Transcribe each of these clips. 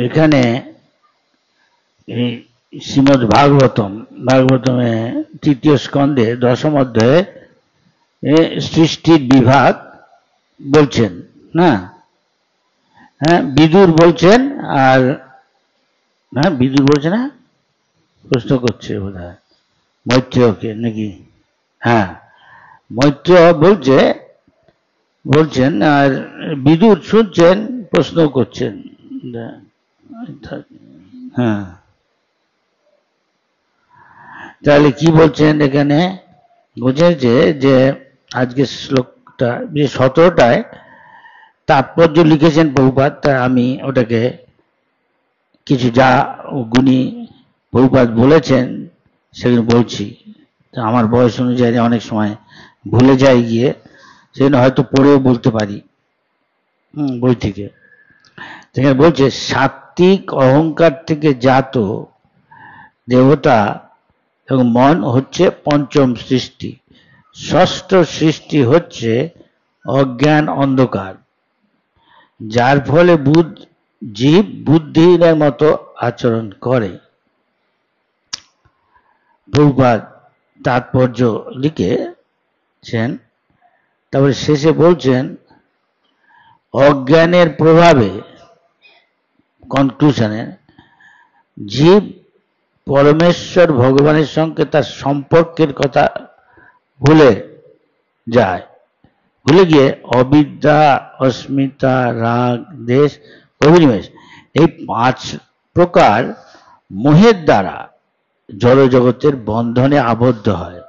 এখানে এই শ্রীমদ্ ভাগবতমে তৃতীয় স্কন্ধে দশম অধ্যায়ে সৃষ্টির বিভাগ বলছেন না। হ্যাঁ, বিদুর বলছেন, আর হ্যাঁ বিদুর বলছে না, প্রশ্ন করছে বোধ হয় মৈত্রেয়কে নাকি। হ্যাঁ, মৈত্রেয় বলছেন আর বিদুর শুনছেন, প্রশ্ন করছেন। হ্যাঁ, তাহলে কি বলছেন এখানে? বলছেন যে আজকে শ্লোকটা 17টায় তাৎপর্য লিখেছেন প্রভুপাদ, তা আমি ওটাকে কিছু যা গুণী প্রভুপাদ বলেছেন সেগুলো বলছি। আমার বয়স অনুযায়ী অনেক সময় ভুলে যাই গিয়ে, সেজন্য হয়তো পড়েও বলতে পারি বই থেকে। সেখানে বলছে সাত্ত্বিক অহংকার থেকে জাত দেবতা এবং মন হচ্ছে পঞ্চম সৃষ্টি। ষষ্ঠ সৃষ্টি হচ্ছে অজ্ঞান অন্ধকার, যার ফলে জীব বুদ্ধিহীনের মতো আচরণ করে। প্রভুপাদ তাৎপর্য লিখেছেন, তারপরে শেষে বলছেন অজ্ঞানের প্রভাবে, কনক্লুশনে, জীব পরমেশ্বর ভগবানের সঙ্গে তার সম্পর্কের কথা ভুলে যায়, ভুলে গিয়ে অবিদ্যা, অস্মিতা, রাগ, দেশ, অভিনিবেশ, এই 5 প্রকার মোহের দ্বারা জড়জগতের বন্ধনে আবদ্ধ হয়।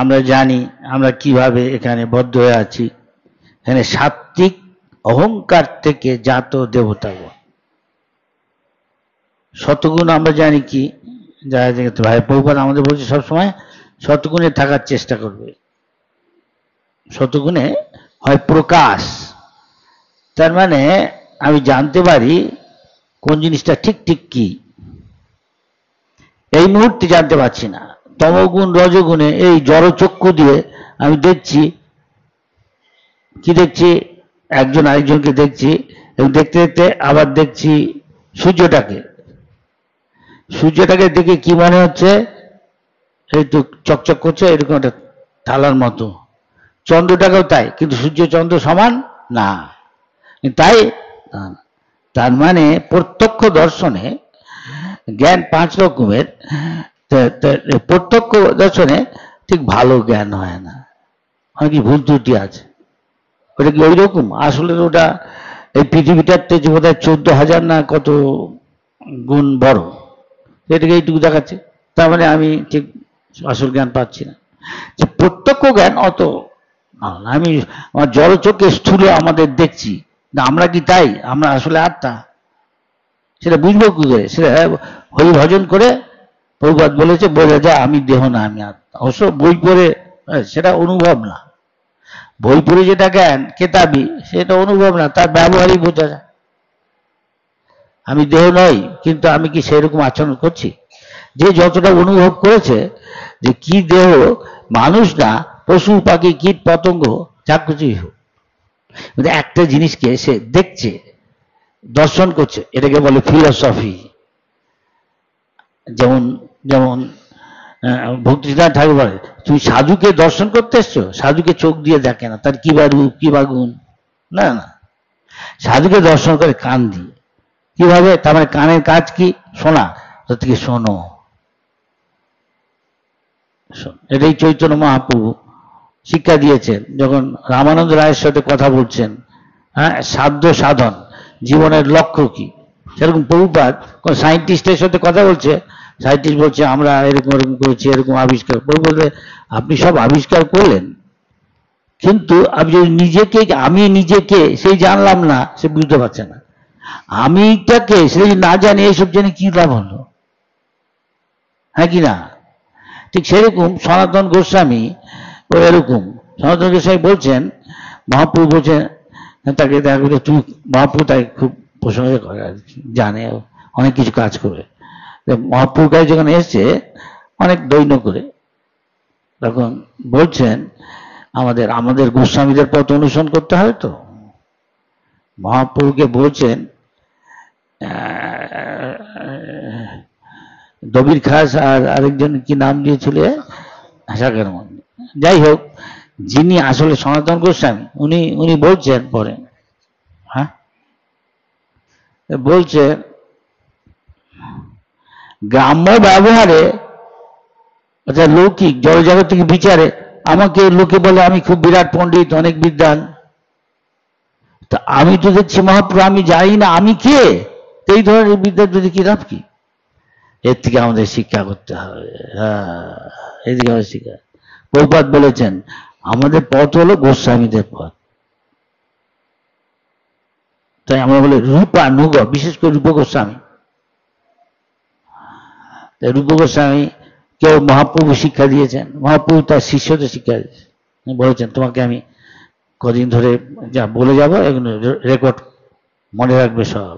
আমরা জানি আমরা কিভাবে এখানে বদ্ধ হয়ে আছি। এখানে সাত্ত্বিক অহংকার থেকে জাত দেবতা, শতগুণ আমরা জানি কি, যারা ভাই প্রভুপাদ আমাদের বলছে সবসময় শতগুণে থাকার চেষ্টা করবে। শতগুণে হয় প্রকাশ, তার মানে আমি জানতে পারি কোন জিনিসটা ঠিক ঠিক কি, এই মুহূর্তে জানতে পারছি না। তমগুণ রজগুণে এই জড়চক্ষু দিয়ে আমি দেখছি, কি দেখছি, একজন আরেকজনকে দেখছি, এবং দেখতে দেখতে আবার দেখছি সূর্যটাকে দেখে কি মনে হচ্ছে, এই তো চকচক করছে এরকম একটা থালার মতো। চন্দ্রটাকেও তাই, কিন্তু সূর্য চন্দ্র সমান না, তাই তার মানে প্রত্যক্ষ দর্শনে জ্ঞান 5 রকমের। প্রত্যক্ষ দর্শনে ঠিক ভালো জ্ঞান হয় না, অনেক ভুল ত্রুটি আছে। ওটা কি ওই রকম? আসলে ওটা এই পৃথিবীটার থেকে বোধ হয় 14,000 না কত গুণ বড়, এটাকে এইটুকু দেখাচ্ছে। তার মানে আমি ঠিক আসল জ্ঞান পাচ্ছি না। যে প্রত্যক্ষ জ্ঞান অত আমি আমার জলচোখে স্থূলে আমাদের দেখছি না, আমরা কি তাই? আমরা আসলে আত্মা, সেটা বুঝবো কি করে? সেটা হরি ভজন করে প্রভুপাদ বলেছে, বোঝা যায় আমি দেহ না, আমি আত্মা। অবশ্য বই পড়ে সেটা অনুভব না, বই পড়ে যেটা জ্ঞান কেতাবি সেটা অনুভব না, তার ব্যবহারই বোঝা যায়। আমি দেহ নই, কিন্তু আমি কি সেরকম আচরণ করছি? যে যতটা অনুভব করেছে যে কি দেহ, মানুষ না, পশু পাখি কীট পতঙ্গ যা কিছুই হোক, একটা জিনিসকে সে দেখছে, দর্শন করছে, এটাকে বলে ফিলসফি। যেমন যেমন ভক্তিনাথ ঠাকুর বলে, তুমি সাধুকে দর্শন করতে এসছো, সাধুকে চোখ দিয়ে দেখে না, তার কি বা রূপ কি বা গুণ, না না, সাধুকে দর্শন করে কান দিয়ে। কিভাবে? তার মানে কানের কাজ কি? শোনা, থেকে শোনো। এটাই চৈতন্য মহাপ্রভু শিক্ষা দিয়েছেন যখন রামানন্দ রায়ের সাথে কথা বলছেন, হ্যাঁ, সাধ্য সাধন জীবনের লক্ষ্য কি। সেরকম প্রভুপাদ কোন সায়েন্টিস্টের সাথে কথা বলছে, সায়েন্টিস্ট বলছে আমরা এরকম এরকম করেছি, এরকম আবিষ্কার। প্রভু বলবে আপনি সব আবিষ্কার করলেন, কিন্তু আপনি যদি নিজেকে, আমি নিজেকে সেই জানলাম না, সে বুঝতে পারছে না। আমিটাকে সে যদি না জানে, এইসব জেনে কি লাভ হলো? হ্যাঁ কি না? ঠিক সেরকম সনাতন গোস্বামী ও এরকম, সনাতন গোস্বামী বলছেন, মহাপ্রভু বলছেন তাকে, তুই মহাপ্রভু তাকে খুব প্রশংসা করে, জানে অনেক কিছু কাজ করে। মহাপ্রভুর কাছে যখন এসছে অনেক দৈন্য করে, তখন বলছেন আমাদের আমাদের গোস্বামীদের পথ অনুসরণ করতে হয়। তো মহাপ্রভুকে বলছেন দবির খাস আর আরেকজন কি নাম দিয়েছিল সাগর মন্দির, যাই হোক, যিনি আসলে সনাতন গোস্বামী উনি উনি বলছেন পরে, হ্যাঁ বলছে গ্রাম্য ব্যবহারে অর্থাৎ লৌকিক জড়জাগতিক বিচারে আমাকে লোকে বলে আমি খুব বিরাট পণ্ডিত, অনেক বিদ্বান। তা আমি তো দেখছি মহাপ্রভু আমি জানি না আমি কে, এই ধরনের বিদ্যা যদি কি লাভ কি? এর থেকে আমাদের শিক্ষা করতে হবে। হ্যাঁ, এর থেকে আমাদের শিক্ষা। প্রভুপাদ বলেছেন আমাদের পথ হলো গোস্বামীদের পথ। তাই আমরা বলি রূপা নুগ, বিশেষ করে রূপ গোস্বামী। রূপ গোস্বামী কেউ মহাপ্রভু শিক্ষা দিয়েছেন, মহাপ্রভু তার শিষ্যদের শিক্ষা দিয়েছেন, বলেছেন তোমাকে আমি কদিন ধরে যা বলে যাবো এগুলো রেকর্ড মনে রাখবে সব,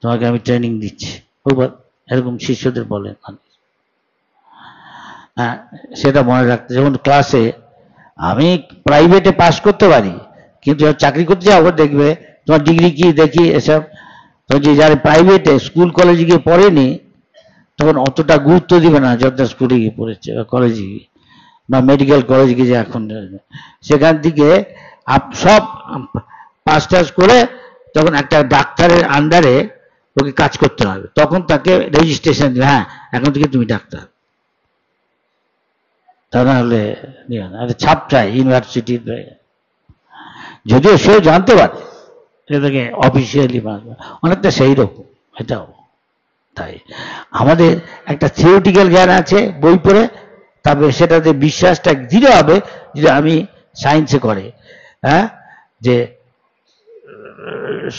তোমাকে আমি ট্রেনিং দিচ্ছি। এরকম শিষ্যদের বলেন, হ্যাঁ সেটা মনে রাখতে। যেমন ক্লাসে আমি প্রাইভেটে পাস করতে পারি, কিন্তু চাকরি করতে যাবো দেখবে তোমার ডিগ্রি কি দেখি এসব। তো যে যারা প্রাইভেটে স্কুল কলেজে গিয়ে পড়েনি তখন অতটা গুরুত্ব দিবে না যতটা স্কুলে গিয়ে পড়েছে বা কলেজে গিয়ে বা মেডিকেল কলেজে গিয়ে যে এখন সেখান থেকে সব পাস টাস করে তখন একটা ডাক্তারের আন্ডারে ওকে কাজ করতে হবে, তখন তাকে রেজিস্ট্রেশন দিবে, হ্যাঁ এখন থেকে তুমি ডাক্তার। তা নাহলে ছাপ চাই ইউনিভার্সিটির, যদিও সেও জানতে পারে এটাকে অফিসিয়ালি অনেকটা সেই রকম এটাও। তাই আমাদের একটা থিওরিটিক্যাল জ্ঞান আছে বই পড়ে, তারপরে সেটাতে বিশ্বাসটা দৃঢ় হবে যে আমি সায়েন্সে করে, হ্যাঁ যে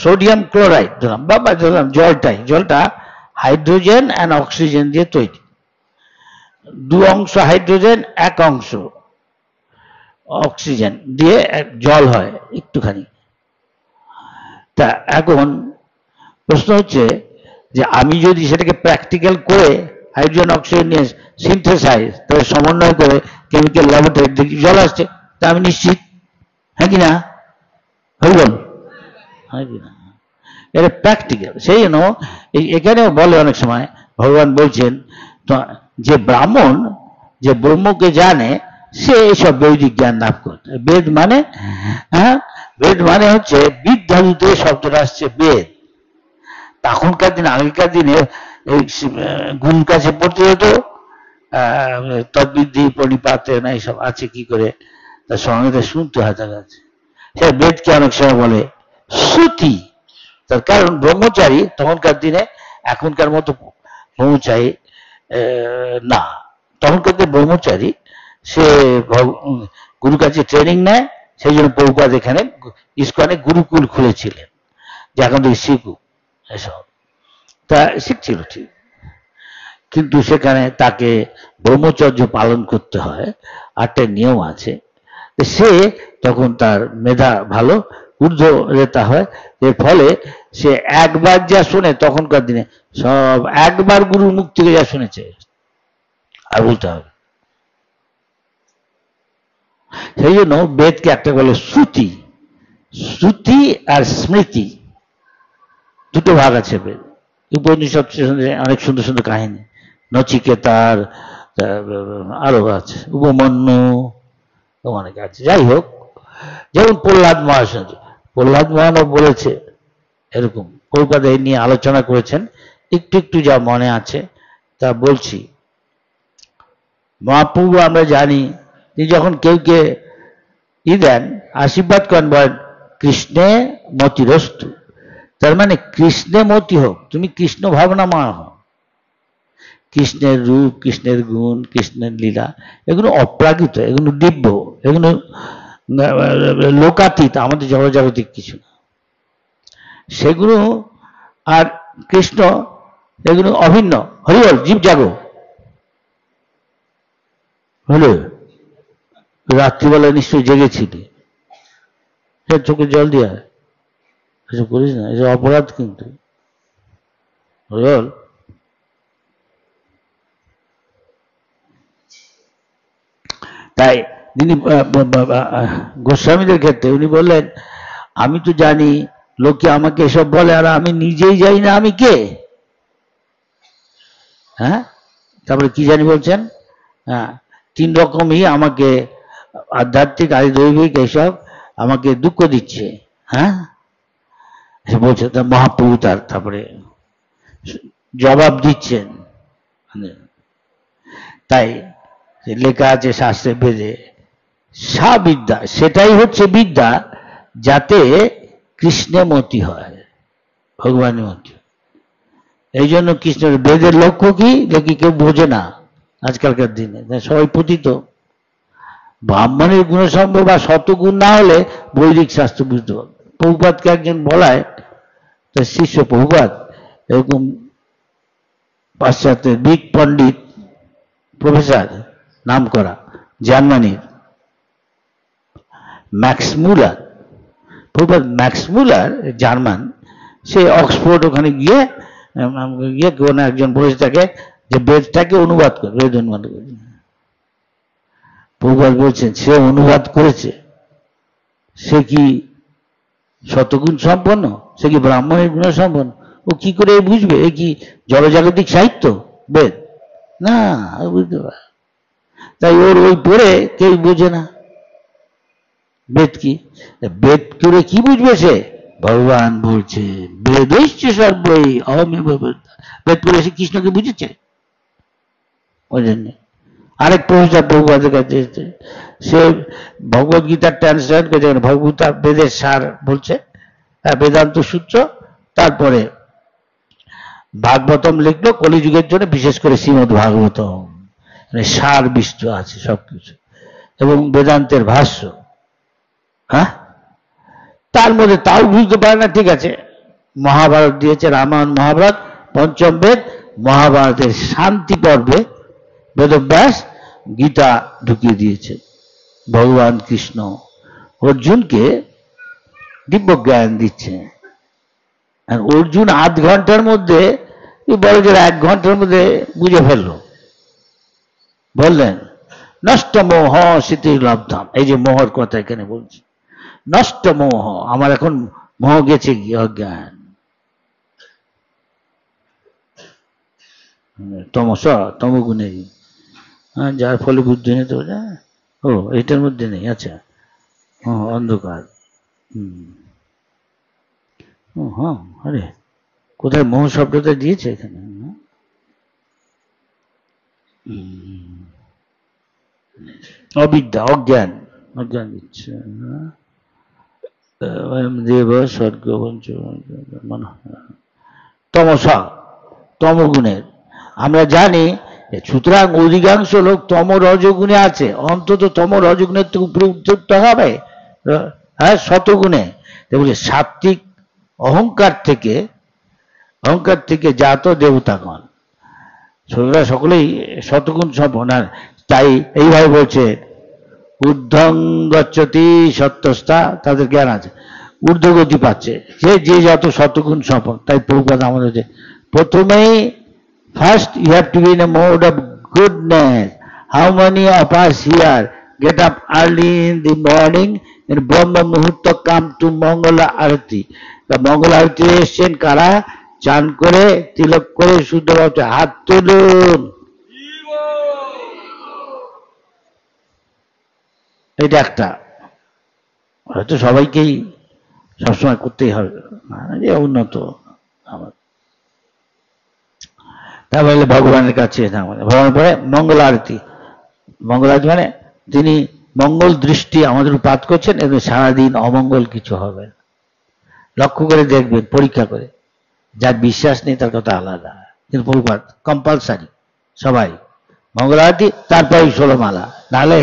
সোডিয়াম ক্লোরাইড ধরলাম বা ধরলাম জলটা হাইড্রোজেন অ্যান্ড অক্সিজেন দিয়ে তৈরি, 2 অংশ হাইড্রোজেন 1 অংশ অক্সিজেন দিয়ে জল হয় একটুখানি। তা এখন প্রশ্ন হচ্ছে যে আমি যদি সেটাকে প্র্যাকটিক্যাল করে হাইড্রোজেন অক্সিজেন নিয়ে সিনথেসাইজ তবে সমন্বয় করে কেমিক্যাল ল্যাবরেটরি দেখি জল আসছে, তা আমি নিশ্চিত, হ্যাঁ কিনা হইল, হ্যাঁ কিনা? এটা প্র্যাকটিক্যাল। সেই জন্য এখানেও বলে অনেক সময় ভগবান বলছেন যে ব্রাহ্মণ যে ব্রহ্মকে জানে সে এসব বৈদিক জ্ঞান লাভ করতে। বেদ মানে, হ্যাঁ বেদ মানে হচ্ছে বিদ্যালুতে শব্দটা আসছে বেদ। তখনকার দিনে আগেকার দিনে গুরুর কাছে পড়তে হতো তদ্বিধি প্রণিপাতে না এইসব আছে কি করে, তার সঙ্গে শুনতে হয় তার কাছে। সে বেদকে অনেক সময় বলে শ্রুতি, তার কারণ ব্রহ্মচারী তখনকার দিনে এখনকার মতো ব্রহ্মচারী না, তখনকার দিনে ব্রহ্মচারী সে গুরুর কাছে ট্রেনিং নেয়। সেই জন্য প্রভুপাদ এখানে ইস্কনে গুরুকুল খুলেছিলেন যে এখন থেকে শিখুক এসব, তা শিখছিল ঠিক, কিন্তু সেখানে তাকে ব্রহ্মচর্য পালন করতে হয়, 8টা নিয়ম আছে। সে তখন তার মেধা ভালো ঊর্ধ্ব রেতা হয়, এর ফলে সে একবার যা শোনে তখনকার দিনে সব একবার গুরুর মুখ থেকে যা শুনেছে আর বলতে হবে। সেই জন্য বেদকে একটা বলে শ্রুতি, শ্রুতি আর স্মৃতি দুটো ভাগ আছে বেদ। উপনিষদ অনেক সুন্দর সুন্দর কাহিনী, নচিকেতার আরো আছে, উপমন্যু অনেক আছে। যাই হোক, যেমন প্রহ্লাদ মহারাজ বলেছে এরকম, প্রভুপাদ এই নিয়ে আলোচনা করেছেন, একটু একটু যা মনে আছে তা বলছি। মহাপ্রভু আমরা জানি তিনি যখন কেউকে দেন আশীর্বাদ করেন বলেন কৃষ্ণে মতিরস্তু, তার মানে কৃষ্ণে মতি হোক, তুমি কৃষ্ণ ভাবনাময় হও। কৃষ্ণের রূপ, কৃষ্ণের গুণ, কৃষ্ণের লীলা এগুলো অপ্রাকৃত, এগুলো দিব্য, এগুলো লোকাতীত, আমাদের জড়জাগতিক কিছু না সেগুলো। আর কৃষ্ণ এগুলো অভিন্ন। হরিবল, জীব জাগো হলো, রাত্রিবেলা নিশ্চয়ই জেগেছিলি, চোখে জল দিয়া এসব করিস না, এসব অপরাধ কিন্তু। হরিবল, তাই তিনি গোস্বামীদের ক্ষেত্রে উনি বললেন, আমি তো জানি লোকে আমাকে এসব বলে, আর আমি নিজেই জানি না আমি কে। হ্যাঁ, তারপরে কি জানি বলছেন, হ্যাঁ, 3 রকমই আমাকে, আধ্যাত্মিক আদি দৈবিক এইসব আমাকে দুঃখ দিচ্ছে। হ্যাঁ, বলছে মহাপ্রভু তারপরে জবাব দিচ্ছেন। তাই লেখা আছে শাস্ত্রে বেদে, সা বিদ্যা, সেটাই হচ্ছে বিদ্যা যাতে কৃষ্ণের মতি হয়, ভগবানের মতি। এই জন্য কৃষ্ণের বেদের লক্ষ্য কি, দেখি কেউ বোঝে না আজকালকার দিনে, সবাই পতিত। ব্রাহ্মণের গুণসম্ভব বা শতগুণ না হলে বৈদিক শাস্ত্র বুঝতে পারবে। প্রভুপাদকে একজন বলায়, তার শিষ্য প্রভুপাদ এরকম পাশ্চাত্যের বিগ পণ্ডিত প্রফেসর নাম করা জার্মানির Max Muller, Prabhupada Max Muller German, সে অক্সফোর্ড ওখানে গিয়ে কোনো একজন বলেছে তাকে যে বেদটাকে অনুবাদ করে, বেদ অনুবাদ করেছে। প্রভুপাদ বলছেন সে অনুবাদ করেছে, সে কি শতগুণ সম্পন্ন, সে কি ব্রাহ্মণের গুণ সম্পন্ন? ও কি করে বুঝবে? এ কি জড়জাগতিক সাহিত্য বেদ? না, বুঝতে পারে। তাই ওর ওই পড়ে কেউ বোঝে না বেদ কি। বেদ করে কি বুঝবে সে? ভগবান বলছে বেদৈশ্চ সর্বৈ অহমেব বেদ। বেদ পড়ে সে কৃষ্ণকে বুঝেছে। ওই জন্য আরেক প্রফেসর প্রভুপাদের কাছে এসেছে, সে ভগবত গীতার ট্রান্সলেট করেছে, ভগবত বেদের সার বলছে, বেদান্ত সূত্র, তারপরে ভাগবতম লিখলো কলিযুগের জন্য, বিশেষ করে শ্রীমদ ভাগবতম, মানে সার বিষ্ট আছে সবকিছু, এবং বেদান্তের ভাষ্য। হ্যাঁ, তার মধ্যে তাও বুঝতে পারে না। ঠিক আছে, মহাভারত দিয়েছে, রামায়ণ মহাভারত, পঞ্চম বেদ, মহাভারতের শান্তি পর্বে বেদব্যাস গীতা ঢুকিয়ে দিয়েছে। ভগবান কৃষ্ণ অর্জুনকে দিব্য জ্ঞান দিচ্ছে, আর অর্জুন আধ ঘন্টার মধ্যে, বড় জোর 1 ঘন্টার মধ্যে বুঝে ফেললো। বললেন নষ্ট মোহ স্মৃতির লব্ধাম। এই যে মোহর কথা এখানে বলছি, নষ্ট মোহ, আমার এখন মোহ গেছে কি, অজ্ঞান। তমগুণের, যার ফলে বুদ্ধি নেই। তো ও এটার মধ্যে নেই, আচ্ছা, অন্ধকার। হ্যাঁ, আরে কোথায় মোহ শব্দটা দিয়েছে এখানে? অবিদ্যা, অজ্ঞান, অজ্ঞান দিচ্ছে। দেব স্বর্গ তমসা, তমগুণের। আমরা জানি, সুতরাং অধিকাংশ লোক তম রজগুণে আছে, অন্তত তম রজগুণের থেকে উপরে উঠতে হবে। হ্যাঁ, শতগুণে। বলে সাত্বিক অহংকার থেকে জাত দেবতাগণ, সকলেই শতগুণ সম্পন্ন। তাই এইভাবে বলছে, ঊর্ধ্বং গচ্ছতি সত্যস্তা, তাদের জ্ঞান আছে, ঊর্ধ্বগতি পাচ্ছে যে যত শতগুণ সম্পন্ন। তাই প্রভুপাদ আমাদের যে প্রথমেই, first you have to be in a mode of goodness. How many of us here get up early in the morning and Brahma Muhurta come to Mangala Arati? The Mangala Arati এসছেন কারা? চান করে, তিলক করে, শুদ্ধ ভাবে হাত তুলুন। এটা একটা, হয়তো সবাইকেই সবসময় করতেই হবে, যে উন্নত আমার। তারপরে ভগবানের কাছে, ভগবানের পরে মঙ্গল আরতি। মঙ্গল আরতি মানে তিনি মঙ্গল দৃষ্টি আমাদের পাত করছেন, এবং সারাদিন অমঙ্গল কিছু হবে। লক্ষ্য করে দেখবেন, পরীক্ষা করে। যার বিশ্বাস নেই তার কথা আলাদা, কিন্তু প্রভুপাদ কম্পালসারি সবাই মঙ্গল আরতি, তারপরে 16 মালা। নাহলে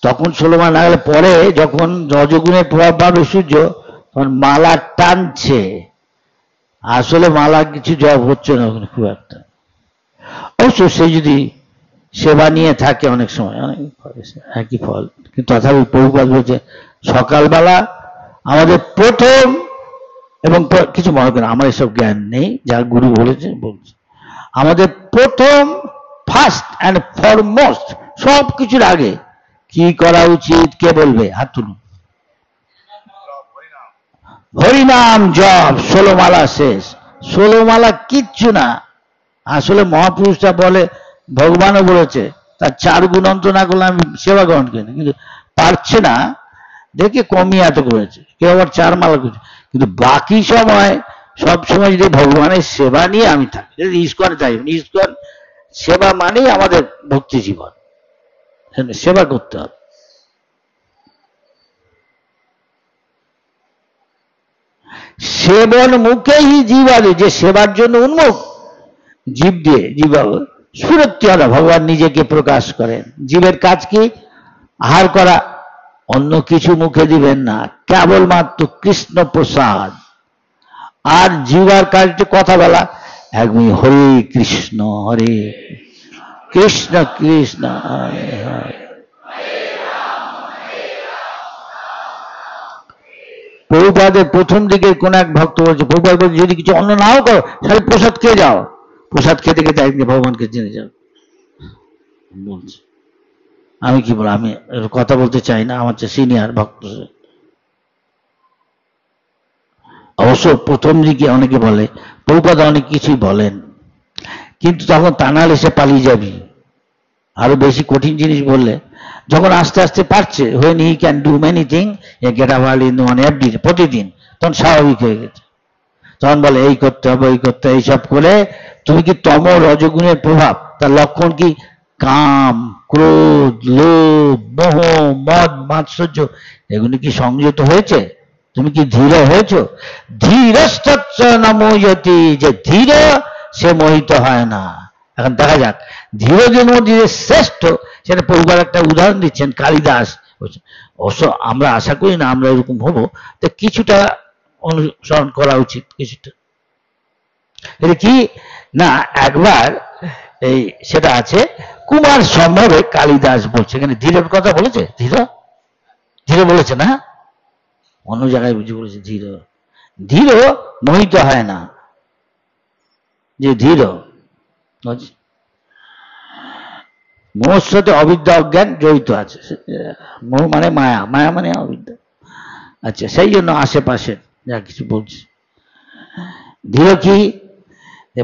তখন 16 মালা না গেলে পরে যখন রজগুণের প্রভাব পাবে সূর্য, তখন মালা টানছে, আসলে মালা কিছু জব হচ্ছে না খুব একটা। অবশ্য সে যদি সেবা নিয়ে থাকে অনেক সময় অনেক একই ফল, কিন্তু তথাপি প্রভুপাদ বলছে সকালবেলা আমাদের প্রথম, এবং কিছু মনে করেন আমার এসব জ্ঞান নেই, যার গুরু বলেছে বলছে, আমাদের প্রথম, ফার্স্ট অ্যান্ড ফরমোস্ট, সব কিছুর আগে কি করা উচিত কে বলবে? হাত তুলুন। হরিনাম জপ, 16 মালা শেষ। 16 মালা কিচ্ছু না। আসলে মহাপুরুষরা বলে, ভগবানও বলেছে, তার 4 গুণ অন্ত না করলে আমি সেবা গ্রহণ করি না, কিন্তু পারছে না দেখে কমিয়ে এত করেছে। কেউ আবার 4 মালা করছে, কিন্তু বাকি সময় সব সময় যদি ভগবানের সেবা নিয়ে আমি থাকি, ইস্কন চাই, ইস্কন সেবা মানেই আমাদের ভক্তি জীবন, সেবা করতে হবে। সেবন মুখেই জীব আছে, যে সেবার জন্য উন্মুখ, জীব দিয়ে জীব সুরক্ষিত ভগবান নিজেকে প্রকাশ করেন। জীবের কাজ কি? আহার করা, অন্য কিছু মুখে দিবেন না, কেবলমাত্র কৃষ্ণ প্রসাদ। আর জীবার কাজটি কথা বলা, একদম হরে কৃষ্ণ হরে কৃষ্ণ কৃষ্ণ হরে হরে। প্রভুপাদের প্রথম দিকে কোন এক ভক্ত বলছে, প্রভুপাদ বলছে যদি কিছু অন্ন নাও করো তাহলে প্রসাদ খেয়ে যাও, প্রসাদ খেতে খেতে একদিন ভগবানকে জেনে যাও। বলছে আমি কি বলবো, আমি কথা বলতে চাই না, আমার চেয়ে সিনিয়র ভক্ত। অবশ্য প্রথম দিকে অনেকে বলে, প্রভুপাদ অনেক কিছুই বলেন, কিন্তু তখন তানাল এসে পালিয়ে যাবি, আরো বেশি কঠিন জিনিস বললে। যখন আস্তে আস্তে পারছে, when he can do many things, get up early in the morning every day, প্রতিদিন, তখন স্বাভাবিক হয়ে গেছে। তখন বলে এই করতে হবে, ওই করতে হবে, এইসব করে তুমি কি তম রজগুণের প্রভাব, তার লক্ষণ কি? কাম, ক্রোধ, লোভ, মোহ, মদ, মাৎসর্য, এগুলি কি সংযত হয়েছে? তুমি কি ধীর হয়েছ? ধীরস্তচ্চ ন মোহয়তি, যে ধীর সে মোহিত হয় না। এখন দেখা যাক ধীরদের মধ্যে যে শ্রেষ্ঠ, সেটা প্রভুপাদ একটা উদাহরণ দিচ্ছেন, কালিদাস। অবশ্য আমরা আশা করি না আমরা এরকম হবো, তো কিছুটা অনুসরণ করা উচিত। কিছুটা এটা কি না, একবার এই সেটা আছে কুমার সম্ভবে, কালিদাস বলছে, এখানে ধীরের কথা বলেছে, ধীর ধীরে বলেছে না, অন্য জায়গায় বুঝে বলেছে ধীর। ধীর মোহিত হয় না, যে ধীর মোহর সাথে অবিদ্যা অজ্ঞান জড়িত আছে। মোহ মানে মায়া, মায়া মানে অবিদ্যা। আচ্ছা, সেই জন্য আশেপাশে যা কিছু বলছি। ধীর কি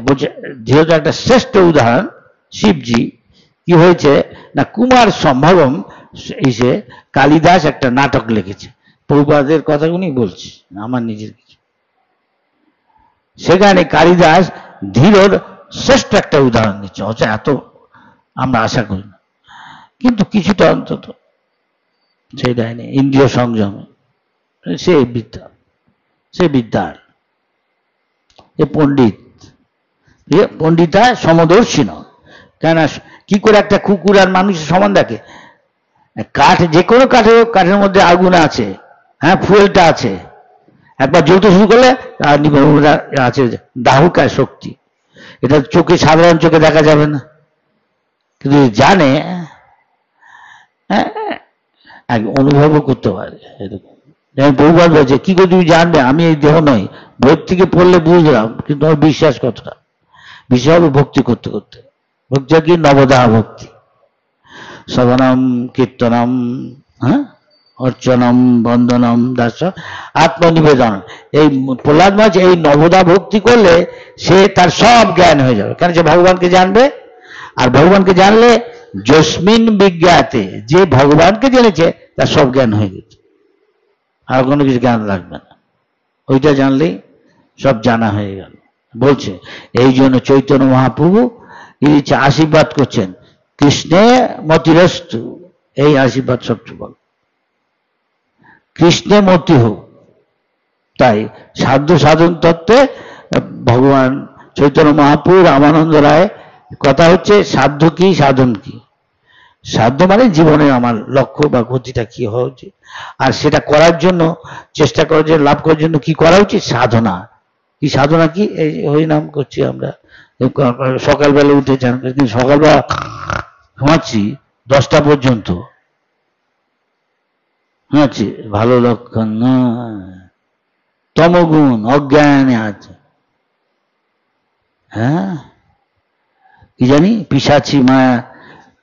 বলছে? ধীর তো একটা শ্রেষ্ঠ উদাহরণ। শিবজি কি হয়েছে না, কুমার সম্ভবম এসে কালিদাস একটা নাটক লিখেছে, প্রভুপাদের কথাগুলি বলছি, আমার নিজের কিছু। সেখানে কালিদাস ধীরর শ্রেষ্ঠ একটা উদাহরণ দিচ্ছে, হচ্ছে এত আমরা আশা করি না, কিন্তু কিছুটা অন্তত সেই দেয়নি। ইন্দ্রিয় সংযমে সে বিদ্যা, সে বিদ্যার এ পণ্ডিত, পণ্ডিতা সমদর্শী নয়। কেন কি করে একটা কুকুর আর মানুষের সমান দেখে? কাঠ, যে কোনো কাঠের মধ্যে আগুন আছে, হ্যাঁ, ফুয়েলটা আছে, একবার জ্বলতে শুরু করলে আছে দাহুকায় শক্তি। এটা চোখে, সাধারণ চোখে দেখা যাবে না, কিন্তু জানে, অনুভবও করতে পারে। এরকম বহুবার বলছে, কি করে তুমি জানবে আমি এই দেহ নই? বই থেকে পড়লে বুঝলাম, কিন্তু আমার বিশ্বাস কতটা? বিশ্বাস হবে ভক্তি করতে করতে। ভক্তি কি? নবদাহ ভক্তি, সদনম কীর্তনম, হ্যাঁ, অর্চনম বন্দনম দাস আত্মনিবেদন। এই প্রহ্লাদ মাঝ এই নবদা ভক্তি করলে সে তার সব জ্ঞান হয়ে যাবে। কেন? সে ভগবানকে জানবে, আর ভগবানকে জানলে যস্মিন বিজ্ঞাতে, যে ভগবানকে জেনেছে তার সব জ্ঞান হয়ে গেছে, আর কোনো কিছু জ্ঞান লাগবে না। ওইটা জানলেই সব জানা হয়ে গেল। বলছে এই জন্য চৈতন্য মহাপ্রভু আশীর্বাদ করছেন, কৃষ্ণে মতিরস্তু, এই আশীর্বাদ সবচেয়ে বড়, কৃষ্ণে মতি হোক। তাই সাধ্য সাধন তত্ত্বে ভগবান চৈতন্য মহাপ্রভু, রামানন্দ রায় কথা হচ্ছে সাধ্য কি, সাধন কি। সাধ্য মানে জীবনে আমার লক্ষ্য বা গতিটা কি হওয়া উচিত, আর সেটা করার জন্য চেষ্টা করার জন্য, লাভ করার জন্য কি করা উচিত? সাধনা। কি সাধনা? কি? এই হরিনাম করছি আমরা, সকালবেলা উঠে চান, কিন্তু সকালবেলা ঘুমাচ্ছি 10টা পর্যন্ত, ঘুমাচ্ছি, ভালো লক্ষণ না। তমগুণ, অজ্ঞানে আছে, হ্যাঁ, কি জানি পিশাচি মায়া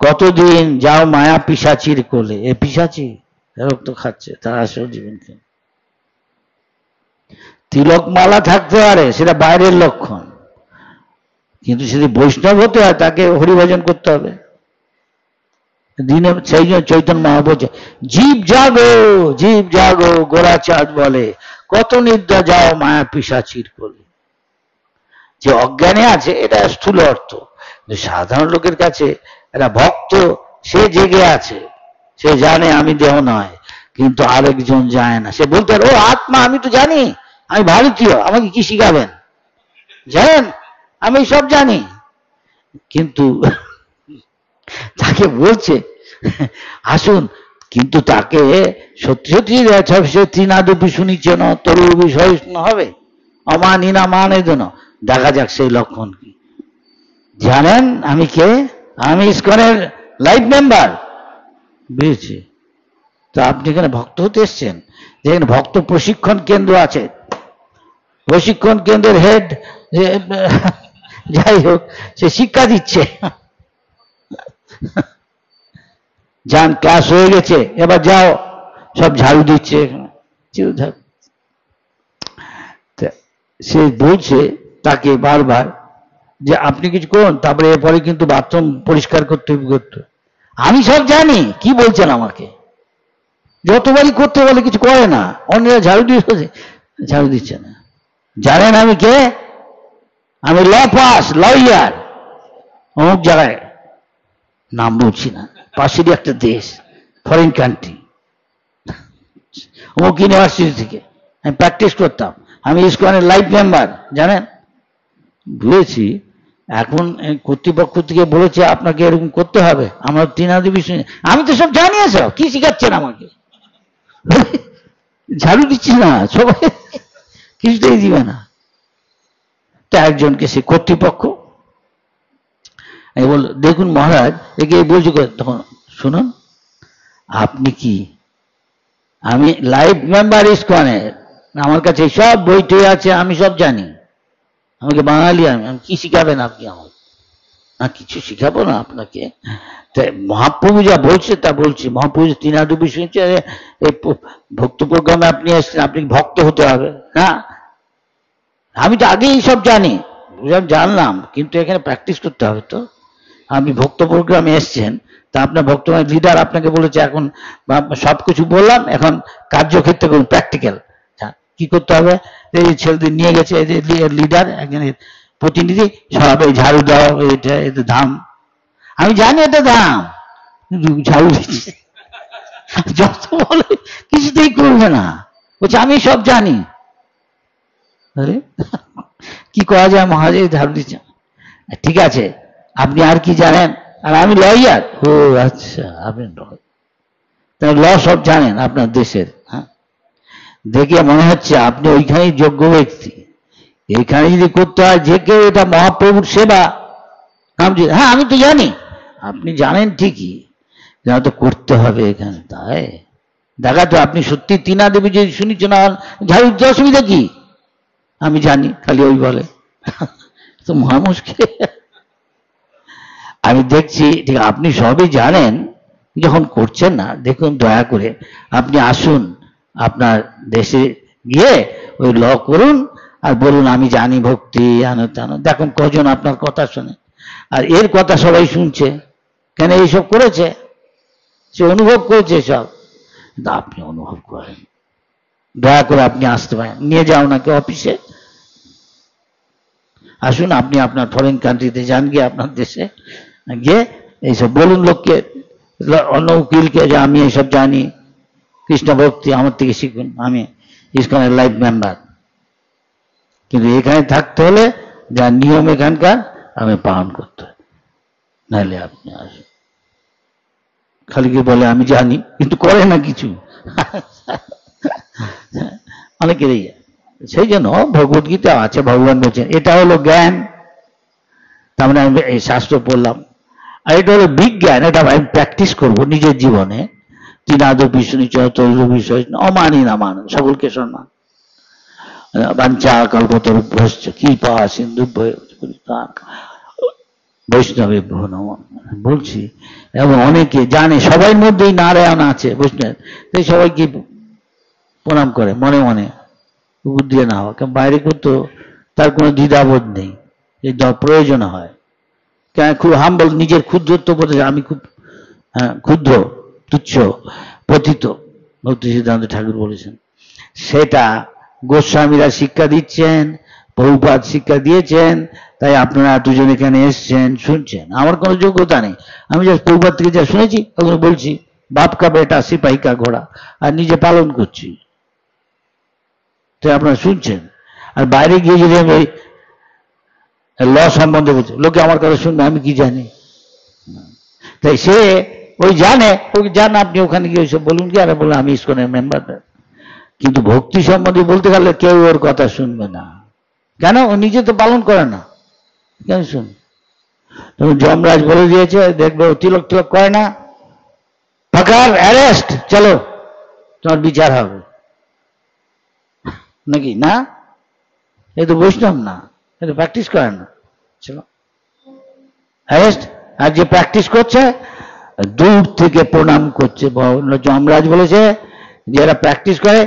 কতদিন যাও মায়া পিশাচির কোলে, এ পিশাচি রক্ত খাচ্ছে, তার আসল জীবনকে। তিলকমালা থাকতে পারে, সেটা বাইরের লক্ষণ, কিন্তু যদি বৈষ্ণব হতে হয় তাকে হরিভজন করতে হবে দিনে। সেই জন্য চৈতন্য মহাপ্রভু বলছে, জীব জাগো জীব জাগো, গোরাচাঁদ বলে কত নিদ্রা যাও মায়া পিশাচির কোলে। যে অজ্ঞানে আছে এটা স্থূল অর্থ, সাধারণ লোকের কাছে একটা ভক্ত, সে জেগে আছে, সে জানে আমি দেহ নয়, কিন্তু আরেকজন জানে না। সে বলতে পারে ও আত্মা, আমি তো জানি, আমি ভারতীয়, আমাকে কি শিখাবেন, জানেন আমি সব জানি। কিন্তু তাকে বলছে আসুন, কিন্তু তাকে সত্যি সত্যি তৃণাদপি শুনিছে না তরুর বিষয় হবে অমানি না মানে যেন। দেখা যাক সেই লক্ষণ কি। জানেন আমি কে? আমি ইসকনের লাইফ মেম্বার, বুঝেছি। তো আপনি এখানে ভক্ত হতে এসছেন, যেখানে ভক্ত প্রশিক্ষণ কেন্দ্র আছে, প্রশিক্ষণ কেন্দ্রের হেড যাই হোক, সে শিক্ষা দিচ্ছে, যান ক্লাস হয়ে গেছে এবার যাও, সব ঝাড়ু দিচ্ছে, সে বলছে তাকে বারবার যে আপনি কিছু করুন, তারপরে এরপরে কিন্তু বাথরুম পরিষ্কার করতে করতে। আমি সব জানি, কি বলছেন আমাকে? যতবারই করতে বলে কিছু করে না, অন্যরা ঝাড়ু দিয়ে ঝাড়ু দিচ্ছে না। জানেন আমি কে? আমি ল পাস লয়ার অমুক জায়গায়, নাম বলছি না, পাশেরই একটা দেশ, ফরেন কান্ট্রি, অমুক ইউনিভার্সিটি থেকে আমি প্র্যাকটিস করতাম, আমি ইসকনের লাইফ মেম্বার, জানেন। বুঝেছি। এখন কর্তৃপক্ষ থেকে বলেছে আপনাকে এরকম করতে হবে, আমরা তৃণাদি বিষয়, আমি তো সব জানি, সব কি শিখাচ্ছেন আমাকে? ঝাড়ু দিচ্ছি না, সবাই কিছুতেই দিবে না। তো একজনকে সে কর্তৃপক্ষ বল, দেখুন মহারাজ একে বলছি, তখন শুনুন আপনি কি, আমি লাইফ মেম্বার ইসকনের, আমার কাছে সব বই টই আছে, আমি সব জানি, আমাকে বাঙালি, আমি কি শিখাবেন আপনি আমাকে? না কিছু শিখাবো না আপনাকে। মহাপ্রভু যা বলছে তা বলছি। মহাপ্রভু তৃণাদপি শুনছে, এই ভক্ত প্রোগ্রামে আপনি এসছেন, আপনি ভক্ত হতে হবে না। আমি তো আগেই সব জানি, জানলাম, কিন্তু এখানে প্র্যাকটিস করতে হবে। তো আপনি ভক্ত প্রোগ্রামে এসছেন, তা আপনার ভক্ত লিডার আপনাকে বলেছে এখন সবকিছু বললাম, এখন কার্যক্ষেত্রে করুন, প্র্যাকটিক্যাল কি করতে হবে। এই ছেলেদের নিয়ে গেছে, এই যে লিডার একজন প্রতিনিধি, সব এই ঝাড়ু দাও, এটা এটা ধাম, আমি জানি এটা ধাম, ঝাড়ু দিচ্ছে, যত বলে কিছুতেই করবে না, বলছে আমি সব জানি। আরে কি করা যায় মহারাজ, ঝাড়ু দিচ্ছে, ঠিক আছে আপনি আর কি জানেন? আর আমি লয়ার। ও আচ্ছা, আপনি ল সব জানেন আপনার দেশের। হ্যাঁ, দেখে মনে হচ্ছে আপনি ওইখানেই যোগ্য ব্যক্তি, এইখানে যদি করতে হয় যে কেউ, এটা মহাপ্রভুর সেবা। হ্যাঁ আমি তো জানি, আপনি জানেন ঠিকই, যা তো করতে হবে এখানে, তাই দেখা তো আপনি সত্যি তৃণাদেবী যদি শুনেছেন না, ঝাড়ু দিতে অসুবিধা কি? আমি জানি, খালি ওই বলে, তো মহা মুশকিল। আমি দেখছি ঠিক আপনি সবই জানেন, যখন করছেন না, দেখুন দয়া করে আপনি আসুন, আপনার দেশে গিয়ে ওই ল করুন, আর বলুন আমি জানি ভক্তি আনো টানো। দেখুন কজন আপনার কথা শোনে, আর এর কথা সবাই শুনছে, কেন এইসব করেছে, সে অনুভব করেছে সব। আপনি অনুভব করেন, দয়া করে আপনি আসতে পারেন, নিয়ে যাও নাকি অফিসে, আসুন আপনি আপনার ফরেন কান্ট্রিতে যান, গিয়ে আপনার দেশে গিয়ে এইসব বলুন লোককে, অন্য উকিলকে, যে আমি এইসব জানি, কৃষ্ণ ভক্তি আমার থেকে শিখুন, আমি ইসকনের লাইফ মেম্বার। কিন্তু এখানে থাকতে হলে যা নিয়ম এখানকার আমি পালন করতে হয়, নাহলে আপনি আসুন। খালি কি বলে আমি জানি, কিন্তু করে না কিছু, অনেকেরই। সেই জন্য ভগবদ্গীতা আছে, ভগবান বলছেন এটা হলো জ্ঞান, তার মানে আমি এই শাস্ত্র পড়লাম, আর এটা হলো বিজ্ঞান, এটা আমি প্র্যাকটিস করবো নিজের জীবনে। তৃণাদপি শুনিছ তৈল বিষয় অমানি না মান, সকলকে সম্মান, বাঞ্ছা কল্পতরুভ্যশ্চ কৃপা সিন্ধুভ্য, বৈষ্ণবে বলছি, এবং অনেকে জানে সবাই মধ্যেই নারায়ণ আছে বৈষ্ণব, তাই সবাইকে প্রণাম করে মনে মনে, উপর দিয়ে না হওয়া, কারণ বাইরে করতো তার কোনো দ্বিধাবোধ নেই, এই প্রয়োজন হয়। কেন খুব হাম্বল, নিজের ক্ষুদ্রত্ব বোধ, আমি খুব ক্ষুদ্র, তুচ্ছ, পতিত, ভক্তি সিদ্ধান্ত ঠাকুর বলেছেন। সেটা গোস্বামীরা শিক্ষা দিচ্ছেন, প্রভুপাদ শিক্ষা দিয়েছেন, তাই আপনারা দুজন এখানে এসছেন, শুনছেন। আমার কোনো যোগ্যতা নেই, আমি জাস্ট প্রভুপাদ থেকে যা শুনেছি ওগুলো বলছি। বাপ কা বেটা সিপাহী কা ঘোড়া, আর নিজে পালন করছি, তাই আপনারা শুনছেন। আর বাইরে গিয়ে যদি আমি ল সম্বন্ধে বলছি, লোকে আমার কথা শুনবে, আমি কি জানি? তাই সে ওই জানে, ওই জান, আপনি ওখানে গিয়ে ওইসব বলুন কি, আর বলুন আমি ইসকনের মেম্বার। কিন্তু ভক্তি সম্বন্ধে বলতে গেলে কেউ ওর কথা শুনবে না। কেন? ও নিজে তো পালন করে না, কেন শুন? তখন যমরাজ বলে দিয়েছে, দেখবে ও তিলক তিলক করে না, পাকার অ্যারেস্ট, চলো তোমার বিচার হবে, নাকি না? এ তো বৈষ্ণব না, এ তো প্র্যাকটিস করে না, চলো অ্যারেস্ট। আর যে প্র্যাকটিস করছে দূর থেকে প্রণাম করছে। যমরাজ বলেছে যারা প্র্যাকটিস করে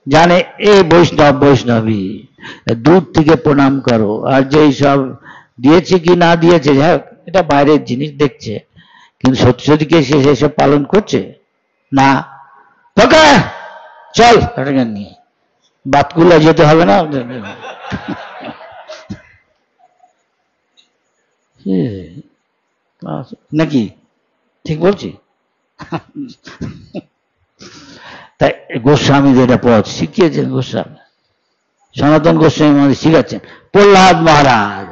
জানে এ বৈষ্ণব, বৈষ্ণবী, দূর থেকে প্রণাম করো। আর যেই সব দিয়েছে কি না দিয়েছে, হ্যাঁ এটা বাইরের জিনিস দেখছে, কিন্তু সত্যি সত্যি কে সে সেসব পালন করছে না। চল এটাকে নিয়ে বাতকুলা যেতে হবে না নাকি? ঠিক বলছি? তাই গোস্বামীদের এটা পথ শিখিয়েছেন গোস্বামী, সনাতন গোস্বামী আমাদের শিখাচ্ছেন। প্রহ্লাদ মহারাজ,